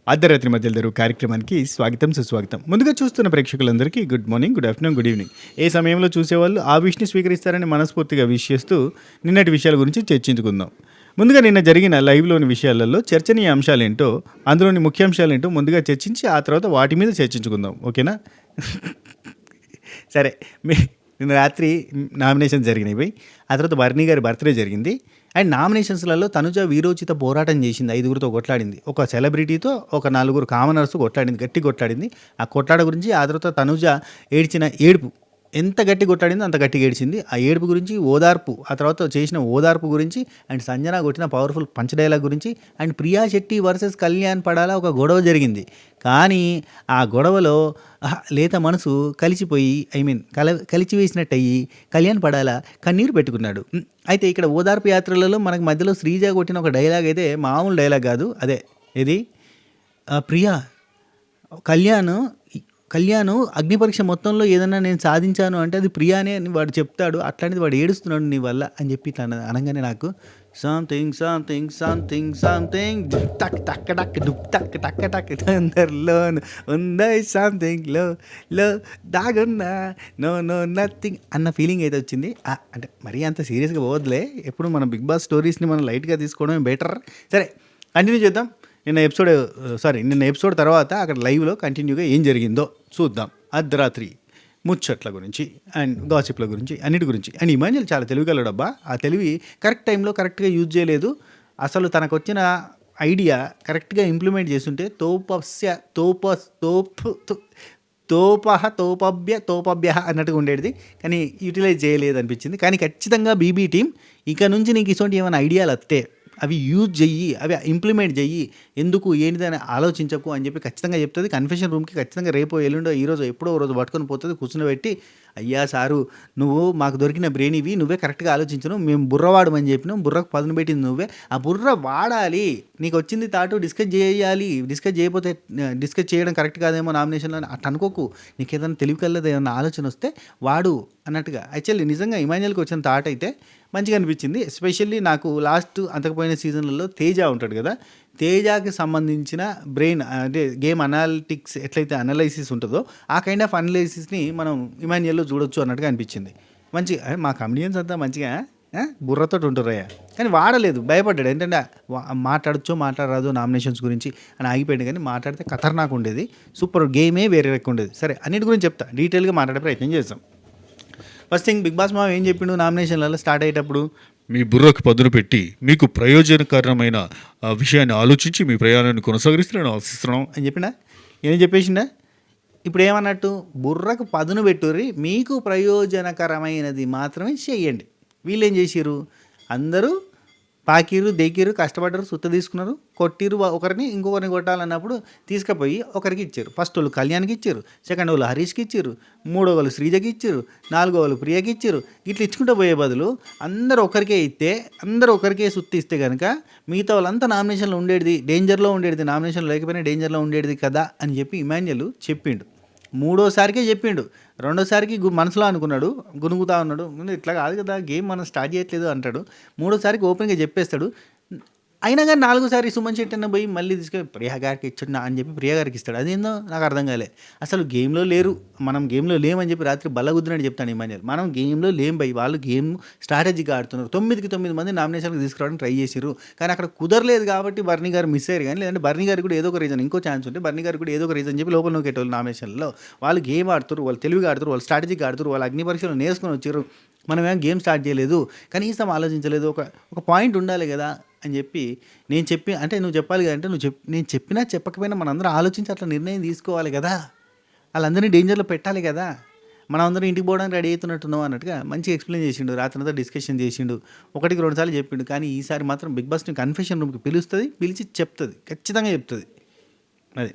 అర్ధరాత్రి మధ్యలో జరుగు కార్యక్రమానికి స్వాగతం సుస్వాగతం. ముందుగా చూస్తున్న ప్రేక్షకులందరికీ good morning, good afternoon, good evening. ఏ సమయంలో చూసేవాళ్ళు ఆ విష్ని స్వీకరిస్తారని మనస్ఫూర్తిగా విష్ చేస్తూ నిన్నటి విషయాల గురించి చర్చించుకుందాం. ముందుగా నిన్న జరిగిన లైవ్లోని విషయాలలో చర్చనీయ అంశాలేంటో, అందులోని ముఖ్యాంశాలేంటో ముందుగా చర్చించి ఆ తర్వాత వాటి మీద చర్చించుకుందాం. ఓకేనా? సరే, నిన్న రాత్రి నామినేషన్ జరిగినవి. ఆ తర్వాత బర్నీ గారి బర్త్డే జరిగింది. అండ్ నామినేషన్స్లలో తనుజ వీరోచిత పోరాటం చేసింది. 5గురితో కొట్లాడింది. ఒక సెలబ్రిటీతో ఒక 4 కామనర్స్ కొట్లాడింది, గట్టి కొట్లాడింది. ఆ కొట్లాడ గురించి, ఆ తర్వాత తనుజ ఏడ్చిన ఏడుపు ఎంత గట్టి కొట్లాడిందో అంత గట్టిగా ఏడ్చింది. ఆ ఏడుపు గురించి, ఓదార్పు, ఆ తర్వాత చేసిన ఓదార్పు గురించి, అండ్ సంజన కొట్టిన పవర్ఫుల్ పంచ్ డైలాగ్ గురించి, అండ్ ప్రియా శెట్టి వర్సెస్ కళ్యాణ్ పడాల ఒక గొడవ జరిగింది. కానీ ఆ గొడవలో లేత మనసు కలిసిపోయి కలిచివేసినట్టయి కళ్యాణ్ పడాల కన్నీరు పెట్టుకున్నాడు. అయితే ఇక్కడ ఓదార్పు యాత్రలలో మనకు మధ్యలో శ్రీజ కొట్టిన ఒక డైలాగ్ అయితే మామూలు డైలాగ్ కాదు. అదే ఇది ప్రియా కళ్యాణ్ అగ్నిపరీక్ష మొత్తంలో ఏదన్నా నేను సాధించాను అంటే అది ప్రియానే అని వాడు చెప్తాడు. అట్లాంటిది వాడు ఏడుస్తున్నాడు నీ వల్ల అని చెప్పి తను అనగానే నాకు సంథింగ్ సంథింగ్ సంథింగ్ సంథింగ్ టక్ టక్ టక్ డుప్ టక్ టక్ టక్ అందరిలో ఉందా సంథింగ్ లో లో దాగున్నా నో నో నథింగ్ అన్న ఫీలింగ్ అయితే వచ్చింది. అంటే మరీ అంత సీరియస్గా పోవద్దులే. ఎప్పుడు మన బిగ్ బాస్ స్టోరీస్ని మనం లైట్గా తీసుకోవడమే బెటర్. సరే, కంటిన్యూ చేద్దాం. నిన్న ఎపిసోడ్ తర్వాత అక్కడ లైవ్లో కంటిన్యూగా ఏం జరిగిందో చూద్దాం. అర్ధరాత్రి ముచ్చట్ల గురించి అండ్ గాసిప్ల గురించి అన్నిటి గురించి. అండ్ ఇమాన్యుల్ చాలా తెలివిగలడబ్బా. ఆ తెలివి కరెక్ట్ టైంలో కరెక్ట్గా యూజ్ చేయలేదు. అసలు తనకు వచ్చిన ఐడియా కరెక్ట్గా ఇంప్లిమెంట్ చేస్తుంటే తోపభ్య అన్నట్టుగా ఉండేది. కానీ యూటిలైజ్ చేయలేదు అనిపించింది. కానీ ఖచ్చితంగా బీబీ టీం ఇక నుంచి నీకు ఇటువంటి ఏమైనా ఐడియాలు వస్తే అవి యూజ్ చెయ్యి, అవి ఇంప్లిమెంట్ చెయ్యి, ఎందుకు ఏంటిదని ఆలోచించకు అని చెప్పి ఖచ్చితంగా చెప్తుంది. కన్ఫెషన్ రూమ్కి ఖచ్చితంగా రేపో ఎల్లుండో ఈరోజు ఎప్పుడో రోజు పట్టుకొని పోతుంది. కూర్చుని అయ్యా సారు, నువ్వు మాకు దొరికిన బ్రెయిన్ ఇవి, నువ్వే కరెక్ట్గా ఆలోచించను, మేము బుర్రవాడమని చెప్పినాం, బుర్రకు పదును పెట్టింది నువ్వే, ఆ బుర్ర వాడాలి, నీకు వచ్చింది తాటు డిస్కస్ చేయాలి, డిస్కస్ చేయడం కరెక్ట్ కాదేమో నామినేషన్లో అట్లా అనుకోకు, నీకు ఏదైనా తెలివికల్లది ఏదైనా ఆలోచన వస్తే వాడు అన్నట్టుగా. యాక్చువల్లీ నిజంగా ఇమాన్యుల్కి వచ్చిన థాట్ అయితే మంచిగా అనిపించింది. ఎస్పెషల్లీ నాకు లాస్ట్ అంతకుపోయిన సీజన్లలో తేజ ఉంటాడు కదా, తేజాకి సంబంధించిన బ్రెయిన్ అంటే గేమ్ అనాలిటిక్స్ ఎట్లయితే అనలైసిస్ ఉంటుందో ఆ కైండ్ ఆఫ్ అనలైసిస్ని మనం ఇమాన్యుల్లో చూడొచ్చు అన్నట్టుగా అనిపించింది. మంచిగా మా కమెడియన్స్ అంతా మంచిగా బుర్రతో ఉంటుర్రయ్యా. కానీ వాడలేదు, భయపడ్డాడు. ఏంటంటే మాట్లాడచ్చో మాట్లాడరాదు నామినేషన్స్ గురించి అని ఆగిపోయాడు. కానీ మాట్లాడితే ఖతర్నాక్ ఉండేది, సూపర్ గేమే వేరే రకంగా ఉండేది. సరే, అన్నిటి గురించి చెప్తా, డీటెయిల్గా మాట్లాడే ప్రయత్నం చేస్తాం. ఫస్ట్ థింగ్, బిగ్ బాస్ మామ ఏం చెప్పిండు నామినేషన్లలో స్టార్ట్ అయ్యేటప్పుడు, మీ బుర్రకు పదును పెట్టి మీకు ప్రయోజనకరమైన విషయాన్ని ఆలోచించి మీ ప్రయాణాన్ని కొనసాగిస్తున్నాను ఆశిస్తున్నాం అని చెప్పినా. ఏం చెప్పేసిండా? ఇప్పుడు ఏమన్నట్టు, బుర్రకు పదును పెట్టుర్రి, మీకు ప్రయోజనకరమైనది మాత్రమే చెయ్యండి. వీళ్ళు ఏం చేసిర్రు, అందరూ పాకిరు దేకిరు, కష్టపడ్డారు, సుత్త తీసుకున్నారు, కొట్టిరు, ఒకరిని ఇంకొకరిని కొట్టాలన్నప్పుడు తీసుకుపోయి ఒకరికి ఇచ్చారు. ఫస్ట్ వాళ్ళు కళ్యాణ్కి ఇచ్చారు, సెకండ్ వాళ్ళు హరీష్కి ఇచ్చారు, మూడో వాళ్ళు శ్రీజకి ఇచ్చారు, నాలుగో వాళ్ళు ప్రియకి ఇచ్చారు. ఇట్లా ఇచ్చుకుంటూ పోయే బదులు అందరూ ఒకరికే ఇస్తే, అందరూ ఒకరికే సుత్తి ఇస్తే కనుక మిగతా వాళ్ళంతా నామినేషన్లో ఉండేది, డేంజర్లో ఉండేది, నామినేషన్లో లేకపోయినా డేంజర్లో ఉండేది కదా అని చెప్పి ఇమాన్యుల్ చెప్పిండు. మూడోసారికే చెప్పిండు. రెండోసారికి మనసులో అనుకున్నాడు, గునుగుతా ఉన్నాడు, ఇట్లా కాదు కదా గేమ్ మనం స్టార్ట్ చేయట్లేదు అంటాడు. మూడోసారికి ఓపెన్గా చెప్పేస్తాడు. అయినా కానీ నాలుగోసారి సుమన్ శెట్టి అన్న పోయి మళ్ళీ తీసుకొని ప్రియా గారికి ఇచ్చాడు అని చెప్పి ప్రియా గారికి ఇస్తాడు. అదేందో నాకు అర్థం కాలే. అసలు గేమ్లో లేరు, మనం గేమ్లో లేమని చెప్పి రాత్రి బల్లగుద్దినట్టు చెప్తాను ఇమాన్యుల్. మనం గేమ్లో లేం బై, వాళ్ళు గేమ్ స్ట్రాటజీగా ఆడుతున్నారు. 9కి 9 మంది నామినేషన్కి తీసుకురావడానికి ట్రై చేసిర్రు, కానీ అక్కడ కుదరలేదు కాబట్టి బర్నీ గారు మిస్ అయ్యారు. కానీ లేదంటే బర్నీ గారికి కూడా ఏదో ఒక రీజన్, ఇంకో ఛాన్స్ ఉంటే బర్నీ గారికి కూడా ఏదో ఒక రీజన్ చెప్పి లోపల నొక్కేటోళ్ళు. నామినేషన్లో వాళ్ళు గేమ్ ఆడుతారు, వాళ్ళు తెలివిగా ఆడుతారు, వాళ్ళు స్ట్రాటజీగా ఆడుతారు, వాళ్ళు అగ్ని పరీక్షలు నేర్చుకొని వచ్చారు. మనమేం గేమ్ స్టార్ట్ చేయలేదు, కనీసం ఆలోచించలేదు, ఒక పాయింట్ ఉండాలి కదా అని చెప్పి నేను చెప్పి, అంటే నువ్వు చెప్పాలి కదంటే నేను చెప్పినా చెప్పకపోయినా మనందరం ఆలోచించి అట్లా నిర్ణయం తీసుకోవాలి కదా, వాళ్ళందరినీ డేంజర్లో పెట్టాలి కదా, మనం అందరం ఇంటికి పోవడానికి రెడీ అవుతున్నట్టున్నావు అన్నట్టుగా మంచిగా ఎక్స్ప్లెయిన్ చేసిండు. రాత్రంతా డిస్కషన్ చేసిండు, 1-2 సార్లు చెప్పిండు. కానీ ఈసారి మాత్రం బిగ్ బాస్ని కన్ఫెషన్ రూమ్కి పిలిచి చెప్తుంది, ఖచ్చితంగా చెప్తుంది. అది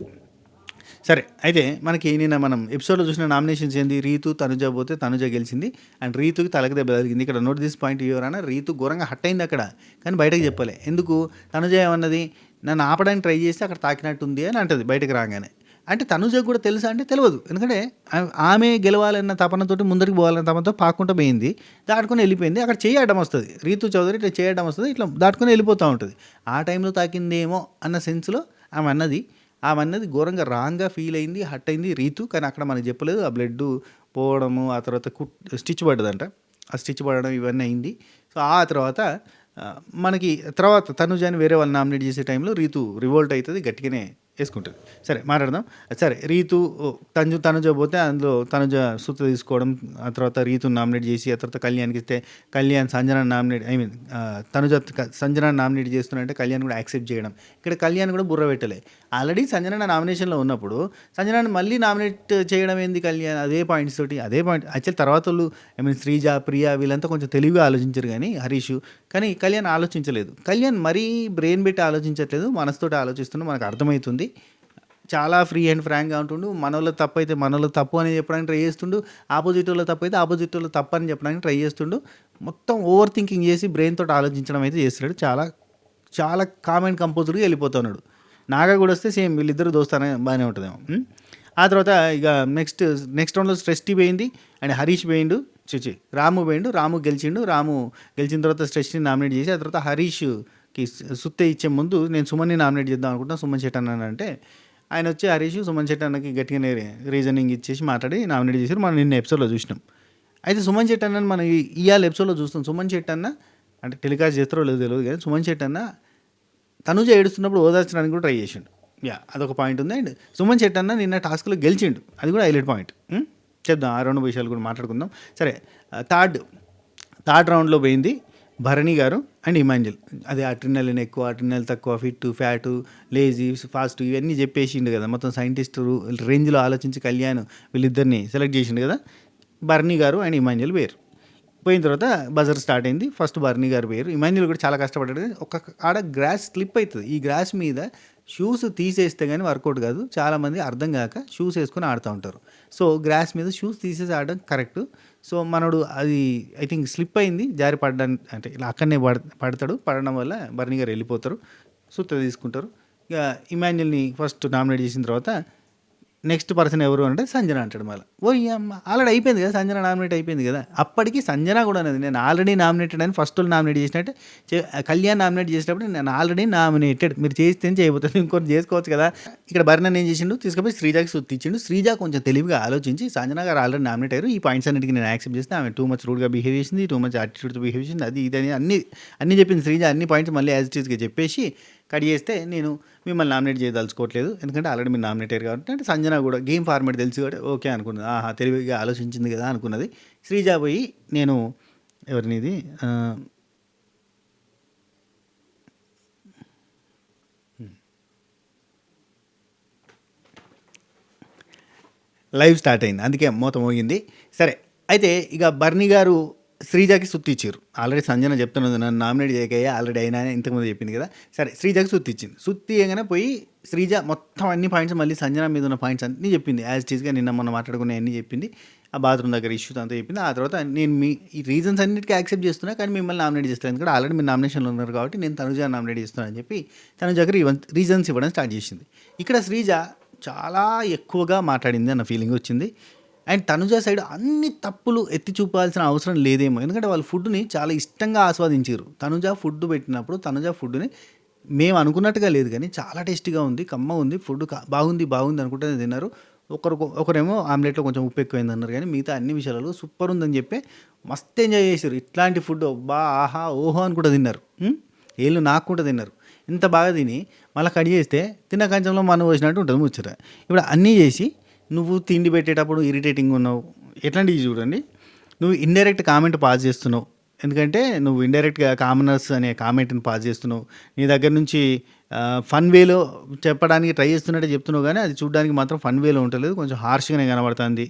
సరే. అయితే మనకి మనం ఎపిసోడ్లో చూసిన నామినేషన్స్ ఏంది, రీతు తనుజ పోతే తనుజ గెలిచింది, అండ్ రీతుకి తలకి దెబ్బ తగిలింది. ఇక్కడ నోట్ దిస్ పాయింట్ ఎవరైనా, రీతు ఘోరంగా హట్ అయింది అక్కడ, కానీ బయటకు చెప్పలే. ఎందుకు, తనుజ ఏమన్నది, నన్ను ఆపడానికి ట్రై చేస్తే అక్కడ తాకినట్టుంది అని అంటది బయటకు రాగానే. అంటే తనుజకు కూడా తెలుసా అంటే తెలియదు, ఎందుకంటే ఆమె గెలవాలన్న తపనతోటి ముందరికి పోవాలన్న తపనతో పాకుంటూ పోయింది, దాటుకొని వెళ్ళిపోయింది. అక్కడ చేయడం వస్తుంది, రీతు చౌదరి ఇట్లా చేయడం వస్తుంది, ఇట్లా దాటుకొని వెళ్ళిపోతూ ఉంటుంది. ఆ టైంలో తాకిందేమో అన్న సెన్స్లో ఆమె అన్నది. ఆమె అన్నది ఘోరంగా రాంగ్గా ఫీల్ అయింది, హర్ట్ అయింది రీతు. కానీ అక్కడ మనకు చెప్పలేదు. ఆ బ్లడ్ పోవడము, ఆ తర్వాత స్టిచ్ పడ్డదంట. ఆ స్టిచ్ పడడం ఇవన్నీ అయింది. సో ఆ తర్వాత మనకి తర్వాత తనుజాని వేరే వాళ్ళు నామినేట్ చేసే టైంలో రీతు రివోల్ట్ అవుతుంది, గట్టిగానే వేసుకుంటుంది. సరే మాట్లాడదాం. సరే రీతు తనుజ పోతే అందులో తనుజ సుత్త తీసుకోవడం, ఆ తర్వాత రీతుని నామినేట్ చేసి ఆ తర్వాత కళ్యాణ్కి ఇస్తే కళ్యాణ్ సంజన నామినేట్ తనుజ సంజన నామినేట్ చేస్తున్నారంటే కళ్యాణ్ కూడా యాక్సెప్ట్ చేయడం. ఇక్కడ కళ్యాణ్ కూడా బుర్ర పెట్టలే. ఆల్రెడీ సంజన నామినేషన్లో ఉన్నప్పుడు సంజనాన్ని మళ్ళీ నామినేట్ చేయడం ఏంది కళ్యాణ్? అదే పాయింట్స్ తోటి అదే పాయింట్. యాక్చువల్ తర్వాత వాళ్ళు శ్రీజ, ప్రియా వీళ్ళంతా కొంచెం తెలివిగా ఆలోచించారు కానీ హరీష్, కానీ కళ్యాణ్ ఆలోచించలేదు. కళ్యాణ్ మరీ బ్రెయిన్ పెట్టి ఆలోచించట్లేదు, మనసుతోటి ఆలోచిస్తుండే, మనకు అర్థమవుతుంది. చాలా ఫ్రీ అండ్ ఫ్రాంక్గా ఉంటుండు. మనోళ్ళ తప్పు అయితే మనోళ్ళ తప్పు అని చెప్పడానికి ట్రై చేస్తుండు, ఆపోజిట్ వాళ్ళ తప్పు అయితే ఆపోజిట్ వాళ్ళ తప్పు అని చెప్పడానికి ట్రై చేస్తుండు. మొత్తం ఓవర్ థింకింగ్ చేసి బ్రెయిన్ తోటి ఆలోచించడం అయితే చేస్తున్నాడు. చాలా చాలా కామ్ అండ్ కంపోజ్డ్గా వెళ్ళిపోతున్నాడు. నాగా కూడా వస్తే సేమ్ వీళ్ళిద్దరు దోస్తానే బాగానే ఉంటుందేమో. ఆ తర్వాత ఇక నెక్స్ట్ రౌండ్లో సృష్టి పోయింది అండ్ హరీష్ పోయిండు, రాము పోయిండు. రాము గెలిచిండు. రాము గెలిచిన తర్వాత సృష్టిని నామినేట్ చేసి ఆ తర్వాత హరీష్కి సుత్తే ఇచ్చే ముందు నేను సుమన్ని నామినేట్ చేద్దాం అనుకుంటున్నా, సుమన్ శెట్టి అన్న అంటే ఆయన వచ్చి హరీష్ సుమన్ శెట్టి అన్నకి గట్టిగానే రీజనింగ్ ఇచ్చేసి మాట్లాడి నామినేట్ చేశారు. మనం నిన్న ఎపిసోడ్లో చూసినాం. అయితే సుమన్ శెట్టి అన్నని మనం ఇవాళ ఎపిసోడ్లో చూస్తాం. సుమన్ శెట్టి అన్న అంటే టెలికాస్ట్ చేస్తారో లేదో తెలియదు కానీ సుమన్ శెట్టి అన్న తనుజ ఏడుస్తున్నప్పుడు ఓదార్చడానికి కూడా ట్రై చేసిండు. అదొక పాయింట్ ఉంది. అండ్ సుమన్ శెట్టి అన్న నిన్న టాస్క్లో గెలిచిండు, అది కూడా హైలైట్ పాయింట్. చెప్దాం, ఆ రెండు విషయాలు కూడా మాట్లాడుకుందాం. సరే, థర్డ్ రౌండ్లో పోయింది భరణి గారు అండ్ ఇమాంజల్. అదే అట్రినల్ ఎక్కువ, అట్రినల్ తక్కువ, ఫిట్, ఫ్యాటు, లేజీ, ఫాస్ట్ ఇవన్నీ చెప్పేసిండు కదా. మొత్తం సైంటిస్ట్ రేంజ్లో ఆలోచించి కళ్యాణ్ వీళ్ళిద్దరిని సెలెక్ట్ చేసిండు కదా. భరణి గారు అండ్ ఇమాంజల్ వేరు. పోయిన తర్వాత బజర్ స్టార్ట్ అయింది. ఫస్ట్ భరణి గారు వేరు. ఇమాన్యుల్ కూడా చాలా కష్టపడ్డాడు. ఒక ఆడ గ్రాస్ స్లిప్ అవుతుంది. ఈ గ్రాస్ మీద షూస్ తీసేస్తే కానీ వర్కౌట్ కాదు. చాలామంది అర్థం కాక షూస్ వేసుకొని ఆడుతూ ఉంటారు. సో గ్రాస్ మీద షూస్ తీసేసి ఆడడం కరెక్ట్. సో మనోడు అది ఐ థింక్ స్లిప్ అయింది, జారి పడడానికి, అంటే ఇలా అక్కడనే పడతాడు. పడడం వల్ల భరణి గారు వెళ్ళిపోతారు, సుత్త తీసుకుంటారు. ఇక ఇమాన్యుల్ని ఫస్ట్ నామినేట్ చేసిన తర్వాత నెక్స్ట్ పర్సన్ ఎవరు అంటే సంజన అంటాడు. మళ్ళీ అమ్మ ఆల్రెడీ అయిపోయింది కదా, సంజన నామినేట్ అయిపోయింది కదా. అప్పటికి సంజన కూడా అనేది నేను ఆల్రెడీ నామినేటెడ్ అని ఫస్ట్ వాళ్ళు నామినేట్ చేసినట్టే కళ్యాణ్ నామినేట్ చేసినప్పుడు నేను ఆల్రెడీ నామినేటెడ్, మీరు చేస్తే చేయబోతుంది, ఇంకోటి చేసుకోవచ్చు కదా. ఇక్కడ భరణన్ ఏం చేసిండు, తీసుకుపోయి శ్రీజాకి సుత్తిచ్చిండు. శ్రీజ కొంచెం తెలివిగా ఆలోచించి సంజన గారు ఆల్రెడీ నామినేట్ అయ్యారు, ఈ పాయింట్స్ అన్నిటికీ నేను యాక్సెప్ట్ చేస్తే ఆమె టూ మచ్ రూడ్గా బిహేవ్ చేసింది, టూ మచ్ యాటిట్యూడ్తో బిహేవ్ చేసింది, అది ఇదని అన్నీ చెప్పింది శ్రీజ. అన్ని పాయింట్స్ మళ్ళీ యాజ్ ఇట్ ఈస్గా చెప్పేసి కట్ చేస్తే నేను మిమ్మల్ని నామినేట్ చేయదలుచుకోవట్లేదు, ఎందుకంటే ఆల్రెడీ మీరు నామినేట్ అయ్యారు కాబట్టి. అంటే సంజన కూడా గేమ్ ఫార్మేట్ తెలిసి కాబట్టి ఓకే అనుకున్నది, తెలివిగా ఆలోచించింది కదా అనుకున్నది. శ్రీజ పోయి నేను ఎవరినిది లైవ్ స్టార్ట్ అయింది, అందుకే మూత మోగింది. సరే, అయితే ఇక బర్నీ గారు శ్రీజాకి సుత్తి ఇచ్చారు. ఆల్రెడీ సంజన చెప్తున్నది నన్ను నామినేట్ చేయకయ్యా, ఆల్రెడీ అయినా ఇంతకుముందు చెప్పింది కదా. సరే, శ్రీజాకి సుత్తి ఇచ్చింది. సుత్తి ఇవ్వగానే పోయి శ్రీజ మొత్తం అన్ని పాయింట్స్ మళ్ళీ సంజన మీద ఉన్న పాయింట్స్ అన్నీ చెప్పింది. యాజ్ టీజ్గా నిన్న మొన్న మాట్లాడుకునే అన్నీ చెప్పింది. ఆ బాత్రూమ్ దగ్గర ఇష్యూస్ అంతా చెప్పింది. ఆ తర్వాత నేను ఈ రీజన్స్ అన్నిటికీ యాక్సెప్ట్ చేస్తున్నా, కానీ మిమ్మల్ని నామినేట్ చేస్తాను, ఎందుకంటే ఆల్రెడీ మీరు నామినేషన్లో ఉన్నారు కాబట్టి నేను తనుజ నామినేట్ చేస్తున్నాను అని చెప్పి తనుజకి రీజన్స్ ఇవ్వడం స్టార్ట్ చేసింది. ఇక్కడ శ్రీజ చాలా ఎక్కువగా మాట్లాడింది అన్న ఫీలింగ్ వచ్చింది. అండ్ తనుజ సైడ్ అన్ని తప్పులు ఎత్తి చూపాల్సిన అవసరం లేదేమో, ఎందుకంటే వాళ్ళు ఫుడ్ని చాలా ఇష్టంగా ఆస్వాదించారు. తనుజ ఫుడ్ పెట్టినప్పుడు తనుజ ఫుడ్ని మేము అనుకున్నట్టుగా లేదు కానీ చాలా టేస్టీగా ఉంది, కమ్మ ఉంది, ఫుడ్ బాగుంది అనుకుంటే తిన్నారు. ఒకరేమో ఆమ్లెట్లో కొంచెం ఉప్పు ఎక్కువైంది అన్నారు, కానీ మిగతా అన్ని విషయాలలో సూపర్ ఉందని చెప్పి మస్తు ఎంజాయ్ చేశారు. ఇట్లాంటి ఫుడ్ ఆహా ఓహో అని కూడా తిన్నారు, ఏళ్ళు నాకు కూడా తిన్నారు. ఇంత బాగా తిని మళ్ళీ కట్ చేస్తే తిన్న కంచంలో మనం పోసినట్టు ఉంటుంది ముచ్చట. ఇప్పుడు అన్నీ చేసి నువ్వు తిండి పెట్టేటప్పుడు ఇరిటేటింగ్ ఉన్నావు. ఎట్లాంటివి చూడండి, నువ్వు ఇండైరెక్ట్ కామెంట్ పాస్ చేస్తున్నావు, ఎందుకంటే నువ్వు ఇండైరెక్ట్గా కామనర్స్ అనే కామెంట్ని పాస్ చేస్తున్నావు. నీ దగ్గర నుంచి ఫన్ వేలో చెప్పడానికి ట్రై చేస్తున్నట్టే చెప్తున్నావు, కానీ అది చూడడానికి మాత్రం ఫన్ వేలో ఉండలేదు, కొంచెం హార్ష్గానే కనబడుతుంది.